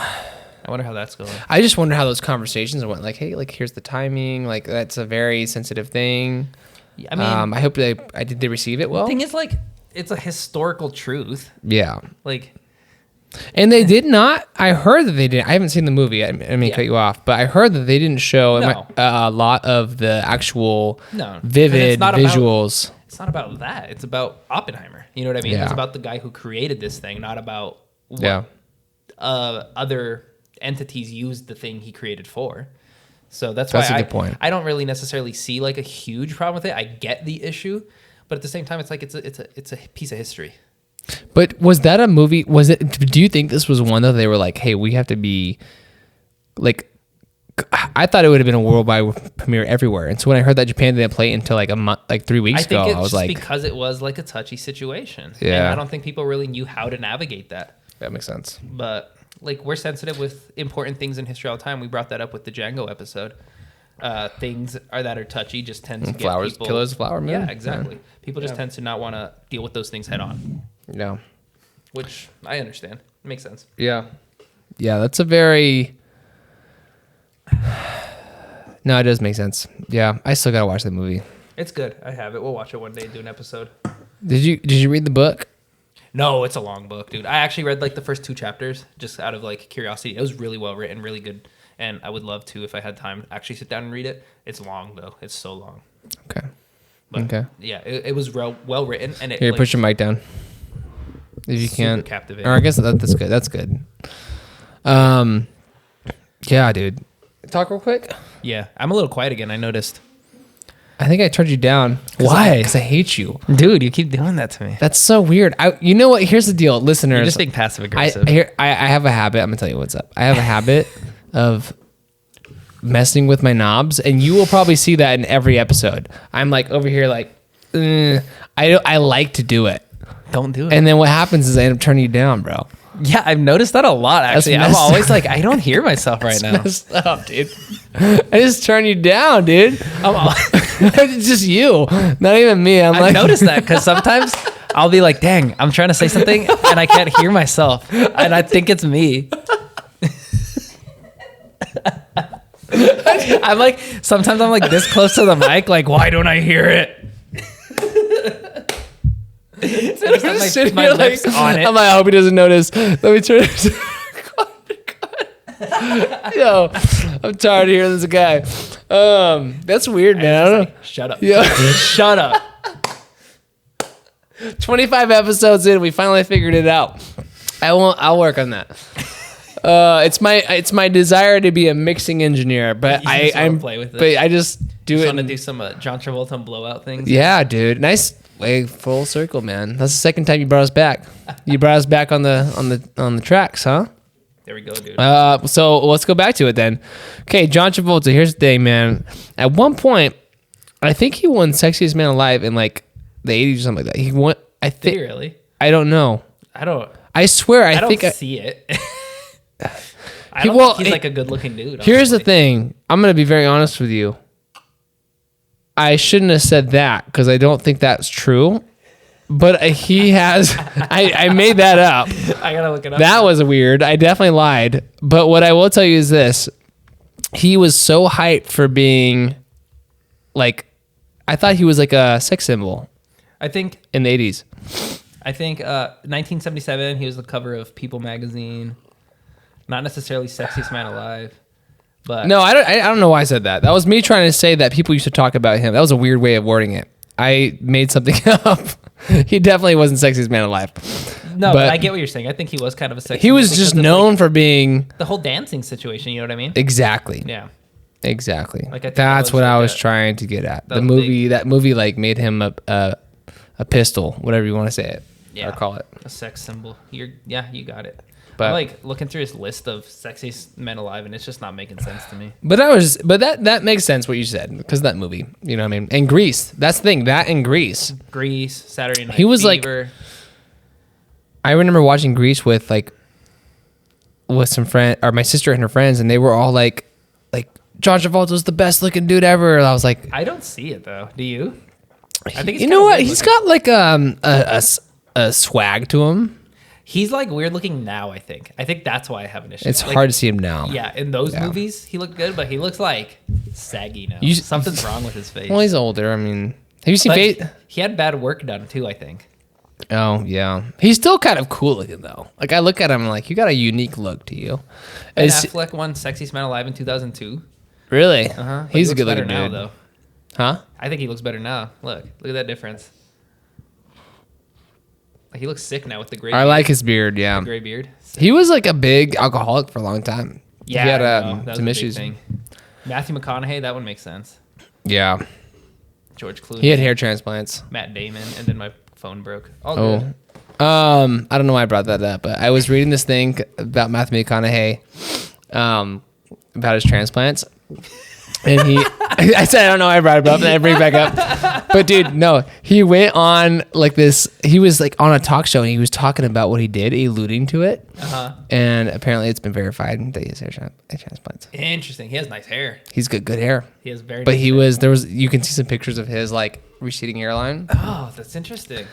Speaker 1: I wonder how that's going.
Speaker 2: I just wonder how those conversations went. Like, hey, like here's the timing. Like that's a very sensitive thing.
Speaker 1: Yeah, I mean,
Speaker 2: I hope did they receive it well?
Speaker 1: The thing is, like, it's a historical truth.
Speaker 2: Yeah.
Speaker 1: Like,
Speaker 2: and they did not. I heard that they didn't. I haven't seen the movie. I may cut you off, but I heard that they didn't show a lot of the actual vivid visuals.
Speaker 1: It's not about that. It's about Oppenheimer. You know what I mean?
Speaker 2: Yeah.
Speaker 1: It's about the guy who created this thing, not about what other entities used the thing he created for. So that's why
Speaker 2: a good point.
Speaker 1: I don't really necessarily see like a huge problem with it. I get the issue, but at the same time, it's like it's a piece of history.
Speaker 2: But was that a movie? Was it? Do you think this was one that they were like, "Hey, we have to be like"? I thought it would have been a worldwide premiere everywhere, and so when I heard that Japan didn't play it until like a month, like 3 weeks ago, I was like,
Speaker 1: because it was like a touchy situation.
Speaker 2: Yeah,
Speaker 1: and I don't think people really knew how to navigate that.
Speaker 2: That makes sense.
Speaker 1: But like we're sensitive with important things in history all the time. We brought that up with the Django episode. Things that are touchy just tend to get people.
Speaker 2: Killer's flower moon.
Speaker 1: Yeah, exactly. Yeah. People just tend to not want to deal with those things head on.
Speaker 2: Yeah,
Speaker 1: which I understand. It makes sense.
Speaker 2: Yeah, that's a very. No, it does make sense. Yeah, I still gotta watch that movie.
Speaker 1: It's good. I have it. We'll watch it one day and do an episode.
Speaker 2: Did you read the book?
Speaker 1: No, it's a long book, dude. I actually read like the first 2 chapters just out of like curiosity. It was really well written, really good, and I would love to, if I had time, actually sit down and read it. It's long though. It's so long.
Speaker 2: Okay.
Speaker 1: But,
Speaker 2: okay.
Speaker 1: Yeah, it was well written, and it.
Speaker 2: Here, push your mic down. If you can.
Speaker 1: Captivating.
Speaker 2: Or I guess that's good. That's good. Yeah, dude. Talk real quick.
Speaker 1: Yeah, I'm a little quiet again. I noticed.
Speaker 2: I think I turned you down.
Speaker 1: Why?
Speaker 2: Because I hate you,
Speaker 1: dude. You keep doing that to me.
Speaker 2: That's so weird. You know what? Here's the deal, listeners.
Speaker 1: You're just being passive aggressive.
Speaker 2: I have a habit. I'm gonna tell you what's up. I have a habit of messing with my knobs, and you will probably see that in every episode. I'm like over here, like I like to do it.
Speaker 1: Don't do it.
Speaker 2: And then what happens is I end up turning you down, bro.
Speaker 1: Yeah, I've noticed that a lot, actually. I'm always like, I don't hear myself right now.
Speaker 2: Messed up, dude. I just turn you down, dude. It's just you, not even me.
Speaker 1: I've noticed that because sometimes I'll be like, dang, I'm trying to say something and I can't hear myself. And I think it's me. I'm like, sometimes I'm like this close to the mic, like, why don't I hear it?
Speaker 2: My lips on it. I'm like, I hope he doesn't notice. Let me turn it. Yo, I'm tired of hearing this guy. That's weird, man. I don't know.
Speaker 1: Like, shut up.
Speaker 2: Yeah.
Speaker 1: Shut up.
Speaker 2: 25 episodes in, we finally figured it out. I'll work on that. It's my desire to be a mixing engineer, but I'm
Speaker 1: play with it.
Speaker 2: But I just do it.
Speaker 1: Want to do some John Travolta and blowout things?
Speaker 2: Yeah, dude. Nice way full circle, man. That's the second time you brought us back. You brought us back on the tracks, huh?
Speaker 1: There we go, dude.
Speaker 2: So let's go back to it then. Okay, John Travolta. Here's the thing, man. At one point, I think he won Sexiest Man Alive in like the 80s or something like that. He won. I think.
Speaker 1: Did he really?
Speaker 2: I don't know. I swear. I
Speaker 1: don't
Speaker 2: think
Speaker 1: see it. I don't think he's like a good-looking dude.
Speaker 2: Here's the thing. I'm gonna be very honest with you. I shouldn't have said that because I don't think that's true. But he has. I made that up.
Speaker 1: I gotta look it up.
Speaker 2: That was weird. I definitely lied. But what I will tell you is this: he was so hyped for being, like, I thought he was like a sex symbol.
Speaker 1: I think
Speaker 2: in the 80s.
Speaker 1: I think 1977. He was the cover of People magazine. Not necessarily Sexiest Man Alive. But
Speaker 2: no, I don't know why I said that. That was me trying to say that people used to talk about him. That was a weird way of wording it. I made something up. He definitely wasn't Sexiest Man Alive.
Speaker 1: No, but I get what you're saying. I think he was kind of a sex.
Speaker 2: He was just known for being
Speaker 1: the whole dancing situation. You know what I mean?
Speaker 2: Exactly.
Speaker 1: Yeah.
Speaker 2: Exactly.
Speaker 1: Like
Speaker 2: that's what I was trying to get at. That movie like made him a pistol, whatever you want to say it or call it.
Speaker 1: A sex symbol. You got it.
Speaker 2: But
Speaker 1: I'm like looking through his list of sexiest men alive, and it's just not making sense to me.
Speaker 2: But that makes sense what you said because of that movie, you know what I mean? And Grease, that's the thing. That and Grease,
Speaker 1: Saturday Night
Speaker 2: he was
Speaker 1: Fever.
Speaker 2: Like, I remember watching Grease with some friend or my sister and her friends, and they were all like John Travolta's the best looking dude ever. And I was like,
Speaker 1: I don't see it though. Do you? I think
Speaker 2: you know what? He's got like a swag to him.
Speaker 1: He's like weird looking now, I think. I think that's why I have an issue.
Speaker 2: It's hard to see him now.
Speaker 1: Yeah, in those movies, he looked good, but he looks like saggy now. Something's wrong with his face.
Speaker 2: Well, he's older. I mean, have you seen face?
Speaker 1: He had bad work done too, I think.
Speaker 2: Oh, yeah. He's still kind of cool looking, though. Like, I look at him like, you got a unique look to you.
Speaker 1: Ben Affleck won Sexiest Man Alive in 2002.
Speaker 2: Really?
Speaker 1: Uh-huh.
Speaker 2: He's a good looking dude.
Speaker 1: Now, though.
Speaker 2: Huh?
Speaker 1: I think he looks better now. Look at that difference. Like, he looks sick now with the gray beard.
Speaker 2: I like his beard, yeah.
Speaker 1: The gray beard. Sick.
Speaker 2: He was like a big alcoholic for a long time.
Speaker 1: Yeah,
Speaker 2: he had some issues.
Speaker 1: Matthew McConaughey, that one makes sense.
Speaker 2: Yeah.
Speaker 1: George Clooney.
Speaker 2: He had hair transplants.
Speaker 1: Matt Damon, and then my phone broke. All good.
Speaker 2: I don't know why I brought that up, but I was reading this thing about Matthew McConaughey, about his transplants. And I said, I don't know why I brought it up, and I bring it back up. But dude, no, he went on like this. He was like on a talk show, and he was talking about what he did, alluding to it.
Speaker 1: Uh-huh.
Speaker 2: And apparently, it's been verified that he has hair transplants.
Speaker 1: Interesting. He has nice hair.
Speaker 2: He's good hair.
Speaker 1: He has very.
Speaker 2: But
Speaker 1: nice
Speaker 2: hair.
Speaker 1: There was.
Speaker 2: You can see some pictures of his like receding hairline.
Speaker 1: Oh, that's interesting.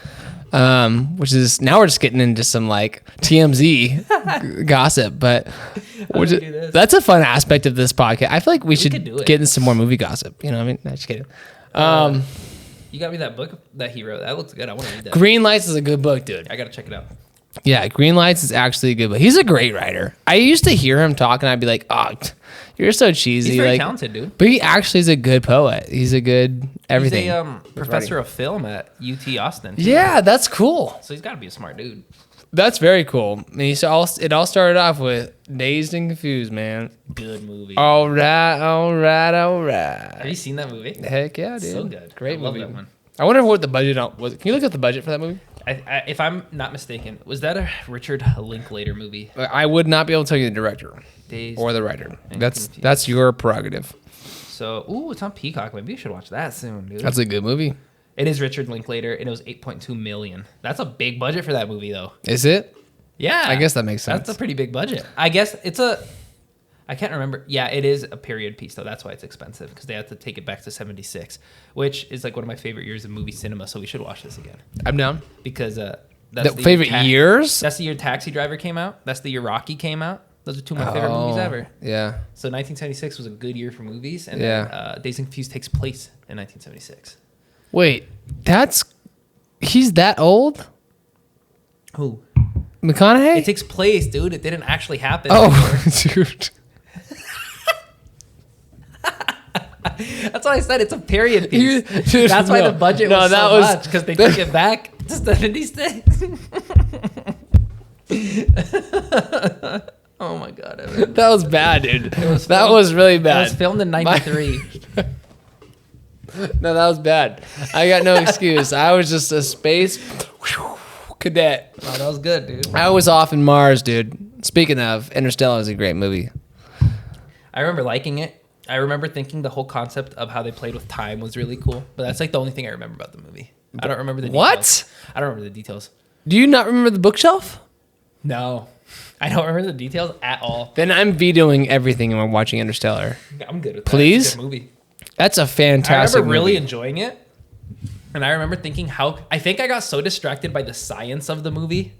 Speaker 2: Which is now we're just getting into some like TMZ gossip, but that's a fun aspect of this podcast. I feel like we should get into some more movie gossip. You know what I mean? No, just kidding.
Speaker 1: You got me that book that he wrote. That looks good. I want to read that.
Speaker 2: Green Lights is a good book, dude.
Speaker 1: I got to check it out.
Speaker 2: Yeah, Green Lights is actually a good book. He's a great writer. I used to hear him talk, and I'd be like, oh, you're so cheesy.
Speaker 1: He's very talented, dude.
Speaker 2: But he actually is a good poet. He's a good everything.
Speaker 1: He's a professor of film at UT Austin.
Speaker 2: Yeah, that's cool.
Speaker 1: So he's got to be a smart dude.
Speaker 2: That's very cool. And it all started off with Dazed and Confused, man.
Speaker 1: Good movie.
Speaker 2: All right.
Speaker 1: Have you seen that movie?
Speaker 2: Heck yeah, dude.
Speaker 1: So good.
Speaker 2: Great movie.
Speaker 1: Love that one.
Speaker 2: I wonder what the budget was. Can you look at the budget for that movie?
Speaker 1: If I'm not mistaken, was that a Richard Linklater movie?
Speaker 2: I would not be able to tell you the director or the writer. That's your prerogative.
Speaker 1: So, it's on Peacock. Maybe you should watch that soon, dude.
Speaker 2: That's a good movie.
Speaker 1: It is Richard Linklater, and it was $8.2 million. That's a big budget for that movie, though.
Speaker 2: Is it?
Speaker 1: Yeah.
Speaker 2: I guess that makes sense.
Speaker 1: That's a pretty big budget. I guess I can't remember. Yeah, it is a period piece, though. That's why it's expensive, because they have to take it back to 76, which is like one of my favorite years of movie cinema, so we should watch this again.
Speaker 2: I'm down.
Speaker 1: Because that's
Speaker 2: the favorite years?
Speaker 1: That's the year Taxi Driver came out. That's the year Rocky came out. Those are two of my favorite movies ever.
Speaker 2: Yeah.
Speaker 1: So 1976 was a good year for movies, and then, Dazed and Confused takes place in 1976.
Speaker 2: Wait, he's that old?
Speaker 1: Who?
Speaker 2: McConaughey?
Speaker 1: It takes place, dude. It didn't actually happen.
Speaker 2: Oh, dude.
Speaker 1: That's why I said it's a period piece. That's why the budget was so much, because they took it back to 76. Oh Oh my god, Evan.
Speaker 2: That was bad, dude. That was really bad.
Speaker 1: It was filmed in '93.
Speaker 2: No, that was bad. I got no excuse. I was just a space cadet.
Speaker 1: Oh, that was good, dude.
Speaker 2: I was off in Mars, dude. Speaking of, Interstellar is a great movie.
Speaker 1: I remember liking it. I remember thinking the whole concept of how they played with time was really cool. But that's like the only thing I remember about the movie. I don't remember the details.
Speaker 2: What?
Speaker 1: I don't remember the details.
Speaker 2: Do you not remember the bookshelf?
Speaker 1: No. I don't remember the details at all.
Speaker 2: Then I'm vetoing everything and we're watching Interstellar.
Speaker 1: I'm good with that.
Speaker 2: Please?
Speaker 1: It's a good movie.
Speaker 2: That's a fantastic
Speaker 1: I remember really
Speaker 2: movie.
Speaker 1: enjoying it. And I remember thinking I think I got so distracted by the science of the movie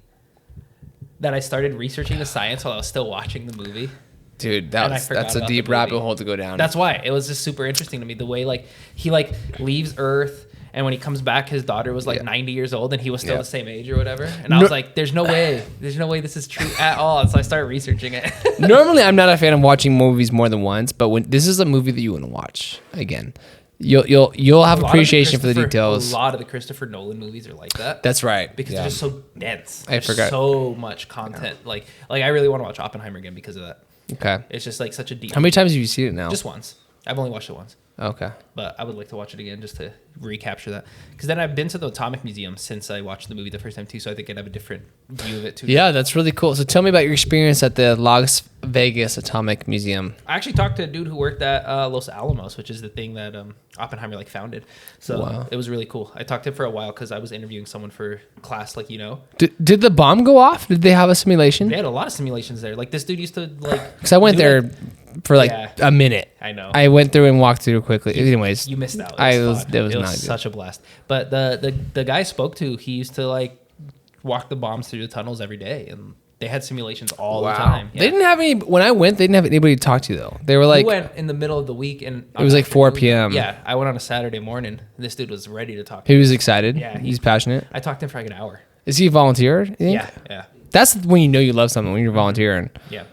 Speaker 1: that I started researching the science while I was still watching the movie.
Speaker 2: Dude,
Speaker 1: And I
Speaker 2: that's
Speaker 1: forgot
Speaker 2: a
Speaker 1: about
Speaker 2: deep
Speaker 1: the movie.
Speaker 2: rabbit hole to go down.
Speaker 1: That's why. It was just super interesting to me. The way like he like leaves Earth and when he comes back, his daughter was like 90 years old and he was still the same age or whatever. And I was like, there's no way. There's no way this is true at all. And so I started researching it.
Speaker 2: Normally, I'm not a fan of watching movies more than once, but when this is a movie that you want to watch again, you'll have appreciation for the details.
Speaker 1: A lot of the Christopher Nolan movies are like that.
Speaker 2: That's right.
Speaker 1: Because they're just so dense.
Speaker 2: I forgot.
Speaker 1: So much content. Yeah. Like I really want to watch Oppenheimer again because of that.
Speaker 2: Okay.
Speaker 1: It's just like such a deep.
Speaker 2: How many times have you seen it now?
Speaker 1: Just once. I've only watched it once.
Speaker 2: Okay.
Speaker 1: But I would like to watch it again just to recapture that. Because then I've been to the Atomic Museum since I watched the movie the first time too, so I think I'd have a different view of it too.
Speaker 2: Yeah, that's really cool. So tell me about your experience at the Las Vegas Atomic Museum.
Speaker 1: I actually talked to a dude who worked at Los Alamos, which is the thing that Oppenheimer like founded. So It was really cool. I talked to him for a while because I was interviewing someone for class, like
Speaker 2: Did the bomb go off? Did they have a simulation?
Speaker 1: They had a lot of simulations there. Like this dude used to like.
Speaker 2: Because I went there for like a minute.
Speaker 1: I know.
Speaker 2: I went through and walked through quickly. Anyways,
Speaker 1: you missed out.
Speaker 2: It was not good.
Speaker 1: Such a blast. But the guy I spoke to, he used to like walk the bombs through the tunnels every day, and they had simulations all the time. Yeah.
Speaker 2: They didn't have any. When I went, they didn't have anybody to talk to though. They were like,
Speaker 1: we went in the middle of the week, and
Speaker 2: it was like 4 p.m.
Speaker 1: Yeah, I went on a Saturday morning. This dude was ready to talk.
Speaker 2: He was excited.
Speaker 1: Yeah,
Speaker 2: he's passionate.
Speaker 1: I talked to him for like an hour.
Speaker 2: Is he a volunteer? You think?
Speaker 1: Yeah.
Speaker 2: That's when you know you love something, when you're volunteering.
Speaker 1: Yeah.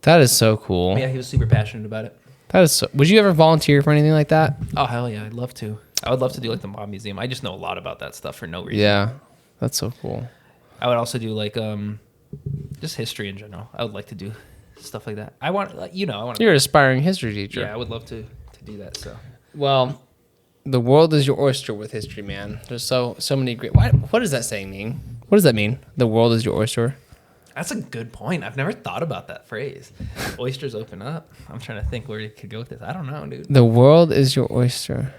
Speaker 2: That is so cool.
Speaker 1: Yeah, he was super passionate about it.
Speaker 2: That is. Would you ever volunteer for anything like that?
Speaker 1: Oh hell yeah, I'd love to. I would love to do like the Mob Museum. I just know a lot about that stuff for no reason.
Speaker 2: Yeah, that's so cool.
Speaker 1: I would also do like just history in general. I would like to do stuff like that. I want I want.
Speaker 2: You're an aspiring history teacher.
Speaker 1: Yeah, I would love to do that. So.
Speaker 2: Well, the world is your oyster with history, man. There's so many great. What does that saying mean? What does that mean? The world is your oyster.
Speaker 1: That's a good point. I've never thought about that phrase. Oysters open up. I'm trying to think where it could go with this. I don't know, dude.
Speaker 2: The world is your oyster.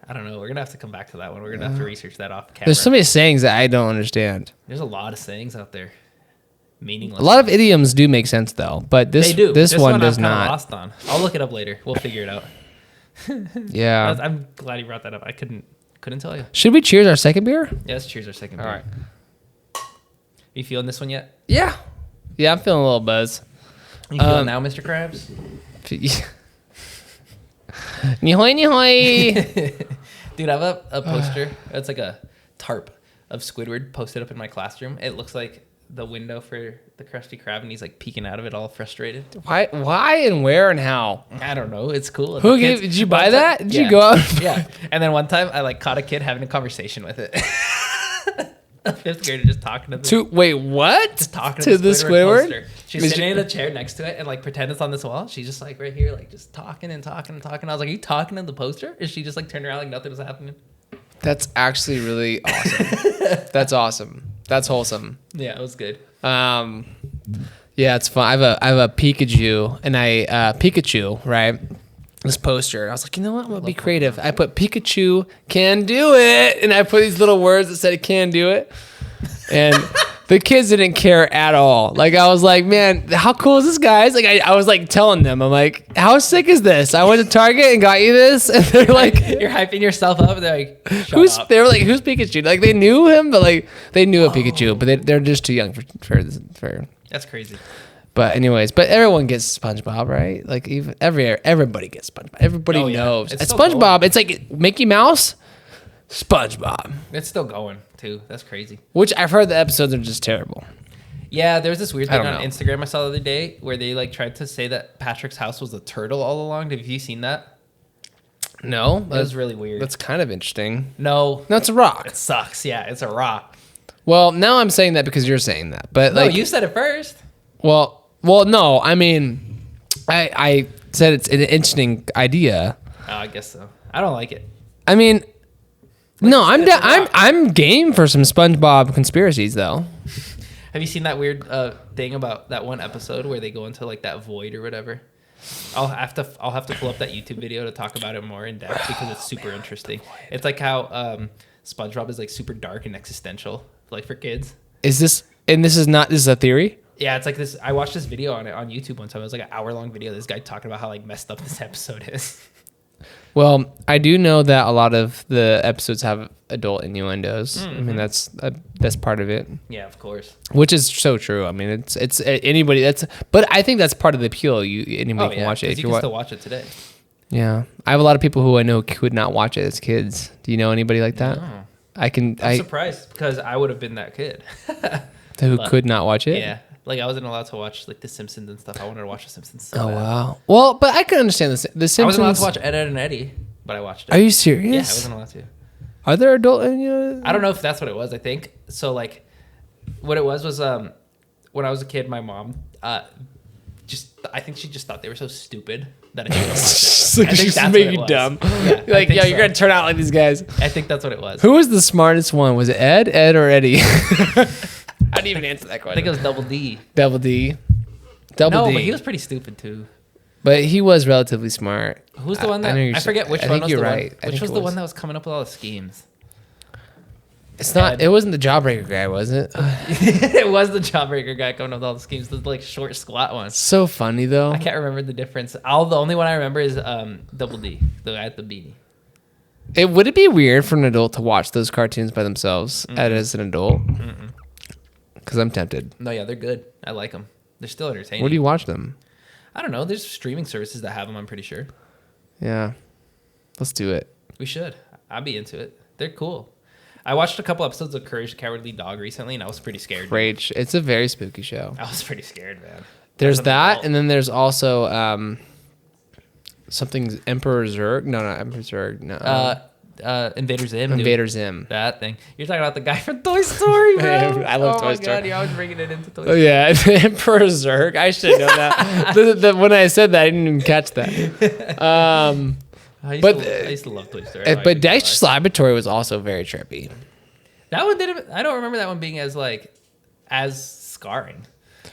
Speaker 1: I don't know. We're gonna have to come back to that one. We're gonna have to research that off camera.
Speaker 2: There's so many sayings that I don't understand.
Speaker 1: There's a lot of sayings out there. Meaningless.
Speaker 2: A lot of idioms do make sense though, but this one does
Speaker 1: I'm kinda
Speaker 2: not.
Speaker 1: lost on. I'll look it up later. We'll figure it out.
Speaker 2: Yeah.
Speaker 1: I'm glad you brought that up. I couldn't tell you.
Speaker 2: Should we cheers our second beer?
Speaker 1: Yeah, let's cheers our second beer.
Speaker 2: All right.
Speaker 1: You feeling this one yet?
Speaker 2: Yeah. Yeah, I'm feeling a little buzz.
Speaker 1: You feeling now, Mr. Krabs?
Speaker 2: Nihoy, nihoy.
Speaker 1: Dude, I have a poster. It's like a tarp of Squidward posted up in my classroom. It looks like the window for the Krusty Krab, and he's like peeking out of it, all frustrated.
Speaker 2: Why and where and how?
Speaker 1: I don't know. It's cool.
Speaker 2: Did you buy that? Did you go out?
Speaker 1: Yeah. And then one time I like caught a kid having a conversation with it. A fifth grader just talking to the
Speaker 2: wait, what?
Speaker 1: Just talking
Speaker 2: to the Squidward
Speaker 1: poster. She's sitting in a chair next to it and like pretend it's on this wall. She's just like right here, like just talking and talking and talking. I was like, "Are you talking to the poster?" Is she just like turned around like nothing was happening?
Speaker 2: That's actually really awesome. That's awesome. That's wholesome.
Speaker 1: Yeah, it was good.
Speaker 2: Yeah, it's fun. I have a Pikachu and Pikachu, right? This poster. I was like, you know what? I'm gonna be creative. I put Pikachu can do it, and I put these little words that said it can do it, and the kids didn't care at all. Like I was like, man, how cool is this, guys? Like I was like telling them, I'm like, how sick is this? I went to Target and got you this, and they're like,
Speaker 1: you're hyping yourself up. And they're like,
Speaker 2: who's? They were like, who's Pikachu? Like they knew him, but like they knew a Pikachu, but they're just too young for.
Speaker 1: That's crazy.
Speaker 2: But anyways, everyone gets SpongeBob, right? Like even everybody gets SpongeBob. Everybody knows. It's SpongeBob, it's like Mickey Mouse, SpongeBob.
Speaker 1: It's still going too. That's crazy.
Speaker 2: Which I've heard the episodes are just terrible.
Speaker 1: Yeah, there was this weird thing on
Speaker 2: know.
Speaker 1: Instagram I saw the other day where they like tried to say that Patrick's house was a turtle all along. Have you seen that?
Speaker 2: No,
Speaker 1: that was really weird.
Speaker 2: That's kind of interesting.
Speaker 1: No,
Speaker 2: it's a rock.
Speaker 1: It sucks. Yeah, it's a rock.
Speaker 2: Well, now I'm saying that because you're saying that, but
Speaker 1: no,
Speaker 2: like
Speaker 1: you said it first.
Speaker 2: Well, no. I mean, I said it's an interesting idea.
Speaker 1: Oh, I guess so. I don't like it.
Speaker 2: I mean, no, I'm
Speaker 1: it's a rock.
Speaker 2: I'm game for some SpongeBob conspiracies though.
Speaker 1: Have you seen that weird thing about that one episode where they go into like that void or whatever? I'll have to pull up that YouTube video to talk about it more in depth because it's super interesting. It's like how SpongeBob is like super dark and existential, like for kids.
Speaker 2: Is this is a theory?
Speaker 1: Yeah, it's like this. I watched this video on it on YouTube one time. It was like an hour-long video. This guy talking about how like messed up this episode is.
Speaker 2: Well, I do know that a lot of the episodes have adult innuendos. I mean, that's part of it.
Speaker 1: Yeah, of course.
Speaker 2: Which is so true. I mean, it's anybody but I think that's part of the appeal. Anybody can watch it.
Speaker 1: If you can still watch it today.
Speaker 2: Yeah, I have a lot of people who I know could not watch it as kids. Do you know anybody like that?
Speaker 1: No.
Speaker 2: I'm
Speaker 1: surprised because I would have been that kid
Speaker 2: who could not watch it.
Speaker 1: Yeah, like I wasn't allowed to watch like The Simpsons and stuff. I wanted to watch The Simpsons. So
Speaker 2: Oh
Speaker 1: bad.
Speaker 2: wow. Well, but I can understand this. The Simpsons.
Speaker 1: I wasn't allowed to watch Ed, Ed and Eddie, but I watched it.
Speaker 2: Are you serious?
Speaker 1: Yeah, I wasn't allowed to.
Speaker 2: Are there adult innuendos?
Speaker 1: I don't know if that's what it was. I think so. Like, what it was when I was a kid, my mom I think she just thought they were so stupid that I didn't watch it.
Speaker 2: Like
Speaker 1: I think
Speaker 2: she's
Speaker 1: that's
Speaker 2: making
Speaker 1: what
Speaker 2: you
Speaker 1: it was.
Speaker 2: dumb.
Speaker 1: Yeah,
Speaker 2: Like, yo, you're gonna turn out like these guys.
Speaker 1: I think that's what it was.
Speaker 2: Who was the smartest one? Was it Ed, or Eddie? I didn't even answer that
Speaker 1: I
Speaker 2: question.
Speaker 1: think it was Double D.
Speaker 2: Double D.
Speaker 1: No,
Speaker 2: D.
Speaker 1: but he was pretty stupid too.
Speaker 2: But he was relatively smart.
Speaker 1: Who's the one that
Speaker 2: know you're
Speaker 1: I forget which
Speaker 2: I
Speaker 1: one
Speaker 2: think
Speaker 1: was
Speaker 2: you're
Speaker 1: the
Speaker 2: right.
Speaker 1: one? Which was the one that was coming up with all the schemes?
Speaker 2: It's not. It wasn't the Jawbreaker guy, was it?
Speaker 1: It was the Jawbreaker guy coming up with all the schemes. The like short, squat one.
Speaker 2: So funny though.
Speaker 1: I can't remember the difference. The only one I remember is Double D, the guy at the beanie.
Speaker 2: Would it be weird for an adult to watch those cartoons by themselves as an adult? Because I'm tempted.
Speaker 1: No, yeah, they're good. I like them. They're still entertaining.
Speaker 2: Where do you watch them?
Speaker 1: I don't know. There's streaming services that have them. I'm pretty sure.
Speaker 2: Yeah, let's do it.
Speaker 1: We should. I'd be into it. They're cool. I watched a couple episodes of Courage the Cowardly Dog recently, and I was pretty scared.
Speaker 2: Rage. It's a very spooky show.
Speaker 1: I was pretty scared, man.
Speaker 2: There's that, and then there's also something Emperor Zurg. No, not Emperor Zurg. No.
Speaker 1: Invader Zim.
Speaker 2: Invader
Speaker 1: Dude.
Speaker 2: Zim.
Speaker 1: That thing. You're talking about the guy from Toy Story, bro.
Speaker 2: I love
Speaker 1: oh
Speaker 2: Toy
Speaker 1: my
Speaker 2: Story.
Speaker 1: God, you're always bringing it into Toy
Speaker 2: Oh
Speaker 1: Story.
Speaker 2: yeah, Emperor Zurg. I should know that. When I said that, I didn't even catch that.
Speaker 1: I used to love Toy Story.
Speaker 2: But Dexter's Laboratory was also very trippy.
Speaker 1: That one didn't. I don't remember that one being as scarring,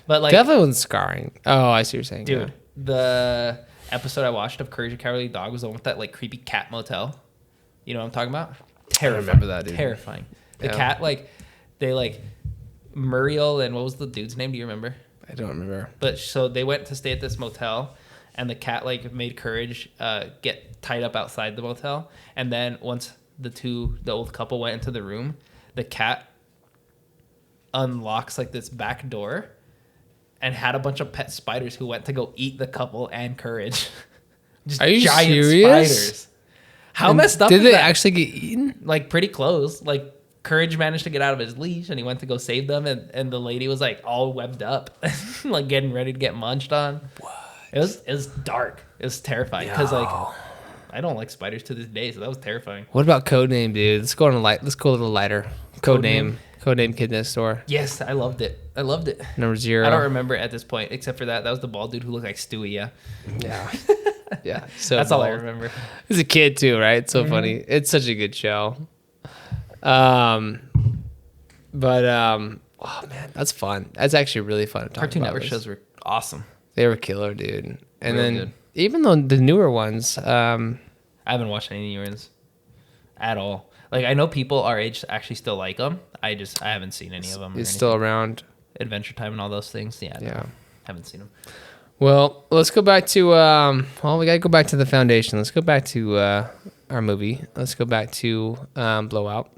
Speaker 1: but like
Speaker 2: Definitely wasn't scarring. Oh, I see what you're saying.
Speaker 1: dude, the episode I watched of Courage the Cowardly Dog was the one with that like creepy cat motel. You know what I'm talking about? Terrifying.
Speaker 2: remember that, dude.
Speaker 1: Terrifying. The
Speaker 2: Yeah.
Speaker 1: cat they Muriel and what was the dude's name? Do you remember?
Speaker 2: I don't remember.
Speaker 1: But so they went to stay at this motel, and the cat made Courage get tied up outside the motel, and then once the old couple went into the room, the cat unlocks this back door and had a bunch of pet spiders who went to go eat the couple and Courage. Just
Speaker 2: Are you
Speaker 1: giant
Speaker 2: serious?
Speaker 1: spiders. How messed up
Speaker 2: Did
Speaker 1: is
Speaker 2: they
Speaker 1: that?
Speaker 2: actually get eaten?
Speaker 1: Pretty close. Courage managed to get out of his leash and he went to go save them, and the lady was all webbed up, getting ready to get munched on. What? It was dark. It was terrifying because I don't like spiders to this day, so that was terrifying.
Speaker 2: What about Codename, dude? Let's go a little lighter. Codename Kid Next Door.
Speaker 1: Yes, I loved it.
Speaker 2: Number 0.
Speaker 1: I don't remember at this point, except for that was the bald dude who looked like Stewie. Yeah,
Speaker 2: Yeah. Yeah. So
Speaker 1: that's all I
Speaker 2: bald.
Speaker 1: remember.
Speaker 2: He's a kid too, right? It's so funny. It's such a good show. Oh man, that's fun. That's actually really fun to talk
Speaker 1: Cartoon
Speaker 2: about.
Speaker 1: Network shows were awesome.
Speaker 2: They were killer, dude. And
Speaker 1: Real
Speaker 2: then
Speaker 1: good.
Speaker 2: even though the newer ones,
Speaker 1: I haven't watched any new ones at all. I know people our age actually still like them. I haven't seen any of them.
Speaker 2: is still around.
Speaker 1: Adventure Time and all those things. Yeah.
Speaker 2: Yeah.
Speaker 1: Haven't seen them.
Speaker 2: Well, let's go back to we gotta go back to the foundation. Let's go back to our movie. Let's go back to Blowout.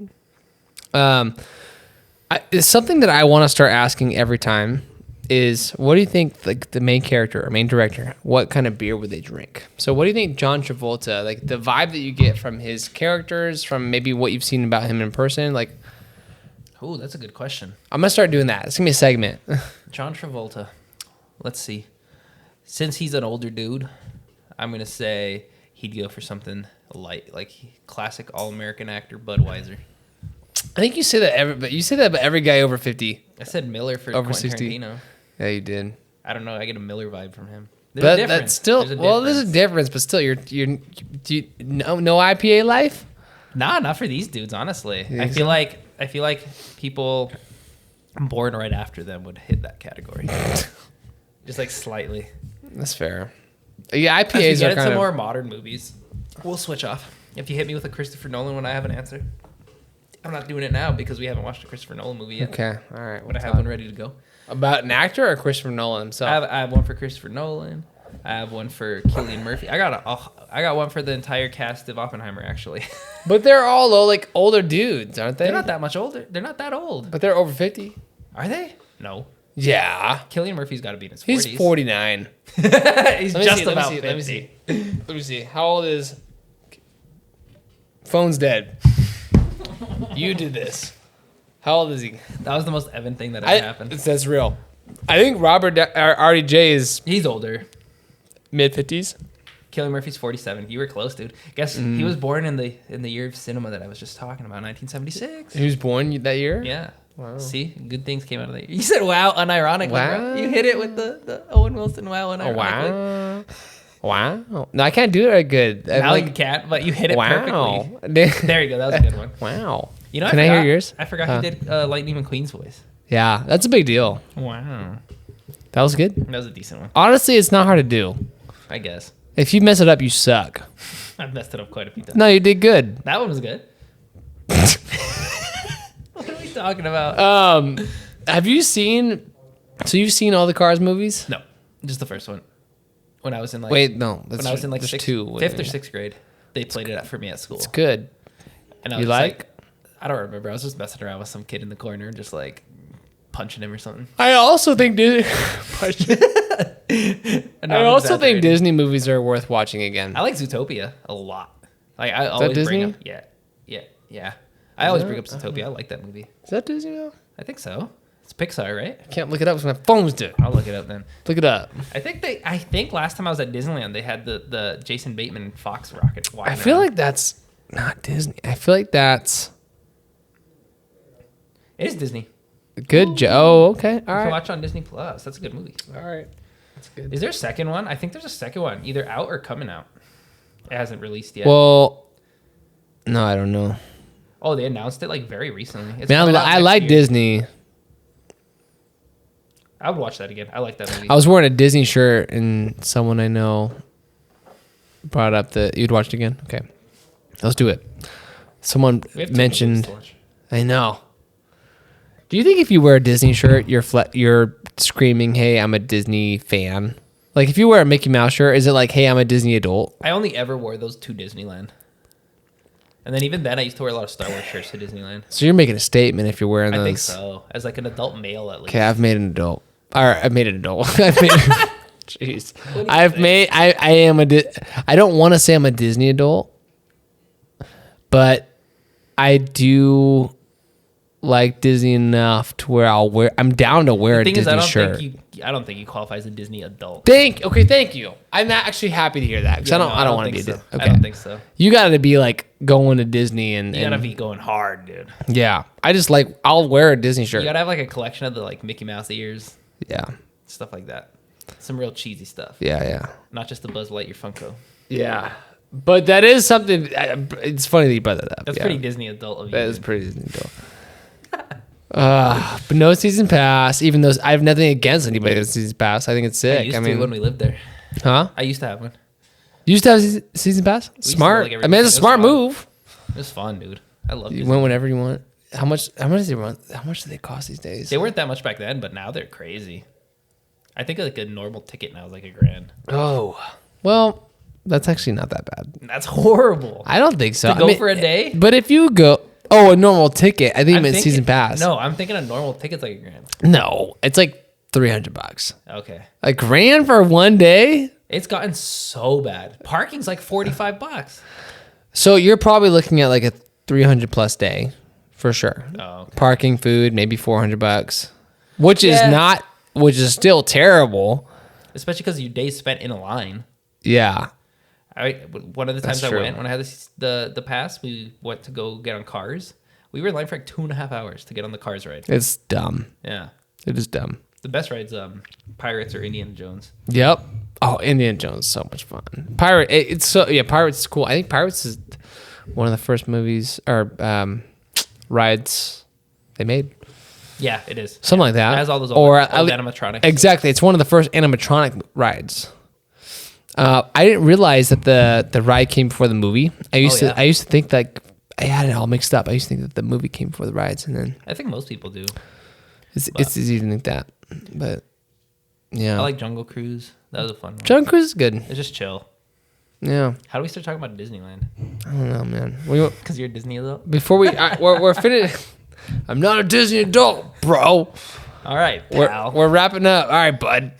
Speaker 2: It's something that I want to start asking every time is, what do you think the main character or main director, what kind of beer would they drink? So what do you think John Travolta, the vibe that you get from his characters, from maybe what you've seen about him in person?
Speaker 1: Oh, that's a good question.
Speaker 2: I'm gonna start doing that. It's gonna be a segment.
Speaker 1: John Travolta. Let's see. Since he's an older dude, I'm going to say he'd go for something light, classic all-American actor Budweiser.
Speaker 2: I think you say that about every guy over 50.
Speaker 1: I said Miller for
Speaker 2: Over
Speaker 1: Quentin
Speaker 2: 60.
Speaker 1: Tarantino.
Speaker 2: Yeah, you did.
Speaker 1: I don't know. I get a Miller vibe from him.
Speaker 2: But that's still there's a difference. But still, do you no IPA life?
Speaker 1: Nah, not for these dudes. Honestly, I feel like people born right after them would hit that category, just like slightly.
Speaker 2: That's fair. Yeah, IPAs
Speaker 1: As we get
Speaker 2: are
Speaker 1: into more modern movies, we'll switch off. If you hit me with a Christopher Nolan when I have an answer, I'm not doing it now because we haven't watched a Christopher Nolan movie yet.
Speaker 2: Okay, all right.
Speaker 1: But I have one ready to go.
Speaker 2: About an actor or Christopher Nolan himself?
Speaker 1: I have one for Christopher Nolan. I have one for Cillian Murphy. I got one for the entire cast of Oppenheimer, actually.
Speaker 2: But they're all like older dudes, aren't they?
Speaker 1: They're not that much older. They're not that old.
Speaker 2: But they're over 50.
Speaker 1: Are they? No.
Speaker 2: Yeah.
Speaker 1: Cillian Murphy's got to be in his 40s.
Speaker 2: He's 49.
Speaker 1: He's just about 50.
Speaker 2: Let me see. Let me see. How old is... Phone's dead. You did this. How old is he?
Speaker 1: That was the most Evan thing that ever happened.
Speaker 2: That's real. I think RDJ is
Speaker 1: He's older.
Speaker 2: mid-50s.
Speaker 1: Cillian Murphy's 47. You were close, dude. Guess he was born in the year of cinema that I was just talking about, 1976.
Speaker 2: He was born that year?
Speaker 1: Yeah.
Speaker 2: Wow.
Speaker 1: See, good things came out of that. You said wow unironically,
Speaker 2: Wow.
Speaker 1: bro. You hit it with the Owen Wilson wow
Speaker 2: Oh,
Speaker 1: unironically.
Speaker 2: wow. No, I can't do it good.
Speaker 1: Now you can't, but you hit it perfectly. There you go. That was a good one.
Speaker 2: Wow.
Speaker 1: You know,
Speaker 2: Can I hear yours?
Speaker 1: I forgot he did Lightning McQueen's voice.
Speaker 2: Yeah, that's a big deal.
Speaker 1: Wow.
Speaker 2: That was good.
Speaker 1: That was a decent one,
Speaker 2: Honestly, it's not hard to do.
Speaker 1: I guess.
Speaker 2: If you mess it up, you suck.
Speaker 1: I've messed it up quite a few times.
Speaker 2: No, you did good.
Speaker 1: That one was good. What are we talking about?
Speaker 2: Have you seen... So you've seen all the Cars movies?
Speaker 1: No, just the first one. When I was in like...
Speaker 2: Wait, no.
Speaker 1: When I was in like
Speaker 2: there's
Speaker 1: fifth or sixth grade, they played it for me at school.
Speaker 2: It's good.
Speaker 1: And I was I don't remember. I was just messing around with some kid in the corner, just like punching him or something.
Speaker 2: I also think Disney...
Speaker 1: I
Speaker 2: also think Disney movies are worth watching again.
Speaker 1: I like Zootopia a lot. Like I always bring up... Yeah. I always bring up Zootopia. I like that movie.
Speaker 2: Is that Disney now?
Speaker 1: I think so. It's Pixar, right?
Speaker 2: I can't look it up because my phone's dead.
Speaker 1: I'll look it up then.
Speaker 2: Look it up.
Speaker 1: I think last time I was at Disneyland, they had the Jason Bateman Fox rocket.
Speaker 2: I feel like that's not Disney. I feel like that's...
Speaker 1: It is Disney.
Speaker 2: Good job. Oh, okay. All
Speaker 1: You can
Speaker 2: right.
Speaker 1: watch on Disney Plus. That's a good movie.
Speaker 2: All right. That's good.
Speaker 1: Is there a second one? I think there's a second one, either out or coming out. It hasn't released yet.
Speaker 2: Well, no, I don't know.
Speaker 1: Oh, they announced it like very recently. It's
Speaker 2: Man,
Speaker 1: coming out
Speaker 2: I
Speaker 1: next
Speaker 2: like
Speaker 1: year.
Speaker 2: Disney.
Speaker 1: I would watch that again. I like that movie.
Speaker 2: I was wearing a Disney shirt, and someone I know brought up that you'd watch it again. Okay, let's do it. Someone
Speaker 1: We have two
Speaker 2: mentioned.
Speaker 1: movies to watch.
Speaker 2: I know. Do you think if you wear a Disney shirt, you're screaming, "Hey, I'm a Disney fan"? Like if you wear a Mickey Mouse shirt, is it like, "Hey, I'm a Disney adult"?
Speaker 1: I only ever wore those to Disneyland. And then even then, I used to wear a lot of Star Wars shirts to Disneyland.
Speaker 2: So you're making a statement if you're wearing those.
Speaker 1: I think so. As like an adult male, at least.
Speaker 2: Okay, I've made an adult. All right, I've made an adult. Jeez, I am I don't want to say I'm a Disney adult, but I do like Disney enough to where I'm down to wear a Disney shirt.
Speaker 1: I don't think you qualify as a Disney adult.
Speaker 2: Thank you. I'm actually happy to hear that because I don't want to be a Disney. Okay.
Speaker 1: I don't think so.
Speaker 2: You got to be like going to Disney and
Speaker 1: You gotta be going hard, dude.
Speaker 2: Yeah, I just like I'll wear a Disney shirt.
Speaker 1: You gotta have like a collection of the like Mickey Mouse ears,
Speaker 2: Yeah.
Speaker 1: stuff like that. Some real cheesy stuff.
Speaker 2: Yeah.
Speaker 1: Not just the Buzz Lightyear Funko.
Speaker 2: Yeah. But that is something. It's funny that you brought that up.
Speaker 1: That's pretty Disney adult of you.
Speaker 2: That is pretty Disney adult. But no season pass. Even though I have nothing against anybody with season pass, I think it's sick.
Speaker 1: I used to when we lived there.
Speaker 2: Huh?
Speaker 1: I used to have one.
Speaker 2: You used to have season pass?
Speaker 1: used to
Speaker 2: Smart.
Speaker 1: like
Speaker 2: I mean, it's a smart
Speaker 1: fun.
Speaker 2: move.
Speaker 1: It was fun, dude. I love
Speaker 2: You
Speaker 1: Disney.
Speaker 2: went whenever you want. How much do they run? How much do they cost these days?
Speaker 1: They weren't that much back then, but now they're crazy. I think like a normal ticket now is like $1,000.
Speaker 2: Oh, well, that's actually not that bad.
Speaker 1: That's horrible.
Speaker 2: I don't think so.
Speaker 1: To go for a day?
Speaker 2: But if you go, a normal ticket. I think you meant season pass.
Speaker 1: No, I'm thinking a normal ticket's like $1,000.
Speaker 2: No, it's like $300.
Speaker 1: Okay.
Speaker 2: $1,000 for one day?
Speaker 1: It's gotten so bad. Parking's like $45.
Speaker 2: So you're probably looking at like a 300 plus day for sure.
Speaker 1: Oh, okay.
Speaker 2: Parking, food, maybe $400, which is still terrible.
Speaker 1: Especially because your day spent in a line.
Speaker 2: Yeah.
Speaker 1: One of the times
Speaker 2: That's
Speaker 1: I
Speaker 2: true.
Speaker 1: went, when I had the pass, we went to go get on Cars. We were in line for like 2.5 hours to get on the Cars ride.
Speaker 2: It's dumb.
Speaker 1: Yeah.
Speaker 2: It is dumb.
Speaker 1: The best rides, Pirates or Indiana Jones.
Speaker 2: Yep. Oh, Indiana Jones, so much fun. Pirates is cool. I think Pirates is one of the first movies or rides they made.
Speaker 1: Yeah, it is.
Speaker 2: Something like that.
Speaker 1: It has all those old animatronics.
Speaker 2: Exactly. It's one of the first animatronic rides. I didn't realize that the ride came before the movie. I used to think that I had it all mixed up. I used to think that the movie came before the rides, and then
Speaker 1: I think most people do.
Speaker 2: It's easy to think that, but yeah.
Speaker 1: I like Jungle Cruise. That was a fun one.
Speaker 2: Jungle Cruise is good.
Speaker 1: It's just chill.
Speaker 2: Yeah.
Speaker 1: How do we start talking about Disneyland?
Speaker 2: I don't know, man.
Speaker 1: Because you're a Disney adult?
Speaker 2: Before we're finished. I'm not a Disney adult, bro.
Speaker 1: All right, pal.
Speaker 2: We're wrapping up. All right, bud.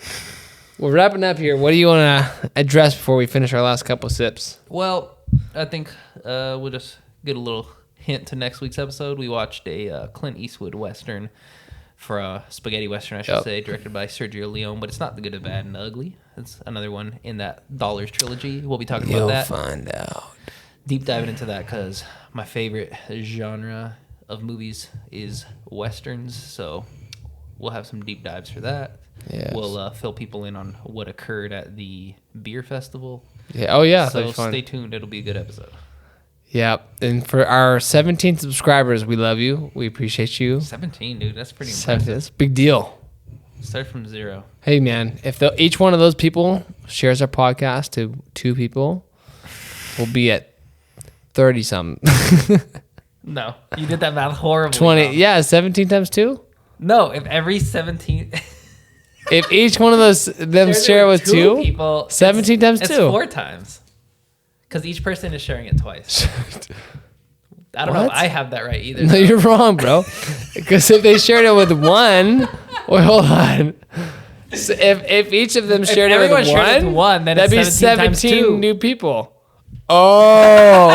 Speaker 2: We're wrapping up here. What do you want to address before we finish our last couple sips?
Speaker 1: Well, I think we'll just get a little hint to next week's episode. We watched a Clint Eastwood Western for a spaghetti Western, I should say, directed by Sergio Leone, but it's not The Good, the Bad, and the Ugly. It's another one in that Dollars trilogy. We'll be talking about that.
Speaker 2: You'll find out.
Speaker 1: Deep diving into that because my favorite genre of movies is Westerns, so we'll have some deep dives for that.
Speaker 2: Yes.
Speaker 1: We'll fill people in on what occurred at the beer festival.
Speaker 2: Yeah. Oh, yeah.
Speaker 1: So stay tuned. It'll be a good episode.
Speaker 2: Yeah. And for our 17 subscribers, we love you. We appreciate you.
Speaker 1: 17, dude. That's pretty impressive.
Speaker 2: That's a big deal.
Speaker 1: Start from 0.
Speaker 2: Hey, man. If each one of those people shares our podcast to 2 people, we'll be at 30-something.
Speaker 1: No. You did that math horribly.
Speaker 2: 20.
Speaker 1: Now.
Speaker 2: Yeah. 17 times 2?
Speaker 1: No. If every 17...
Speaker 2: If each one of them share with 2
Speaker 1: people,
Speaker 2: 17 times 2.
Speaker 1: It's 4 times. Because each person is sharing it twice. I don't know. I have that right either.
Speaker 2: No, you're wrong, bro. Because if they shared it with 1, wait, hold on. So if each of them shared it with 1,
Speaker 1: then
Speaker 2: that'd be
Speaker 1: 17
Speaker 2: new people. Oh.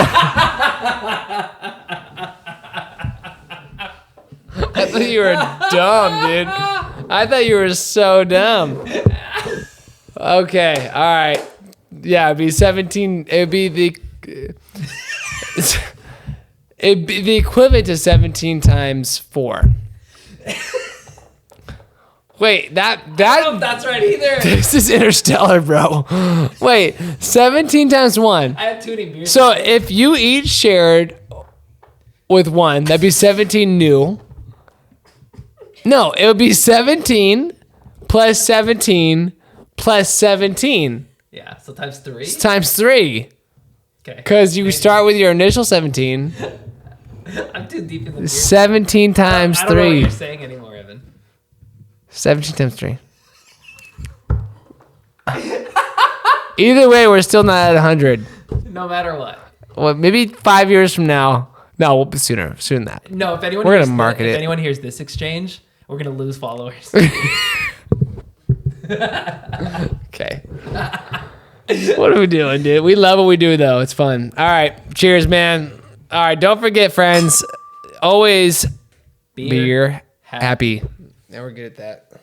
Speaker 2: I thought you were dumb, dude. I thought you were so dumb. Okay, all right. Yeah, it'd be 17. It'd be the equivalent to 17 times 4. Wait, that
Speaker 1: I don't know if that's right either.
Speaker 2: This is Interstellar, bro. Wait, 17 times 1.
Speaker 1: I had too many beers.
Speaker 2: So if you each shared with 1, that'd be 17 new. No, it would be 17 plus 17 plus 17.
Speaker 1: Yeah, so times 3?
Speaker 2: It's times 3.
Speaker 1: Okay.
Speaker 2: Because you start with your initial 17.
Speaker 1: I'm too deep in the beer.
Speaker 2: 17 times
Speaker 1: I don't know what
Speaker 2: 3.
Speaker 1: you're saying anymore, Evan.
Speaker 2: 17 times 3. Either way, we're still not at 100.
Speaker 1: No matter what.
Speaker 2: Well, maybe 5 years from now. No, we'll be sooner than that.
Speaker 1: No, if anyone
Speaker 2: we're gonna market it.
Speaker 1: If anyone hears this exchange, we're gonna lose followers.
Speaker 2: Okay. What are we doing, dude? We love what we do, though. It's fun. All right. Cheers, man. All right. Don't forget, friends. Always beer happy. Now we're good at that.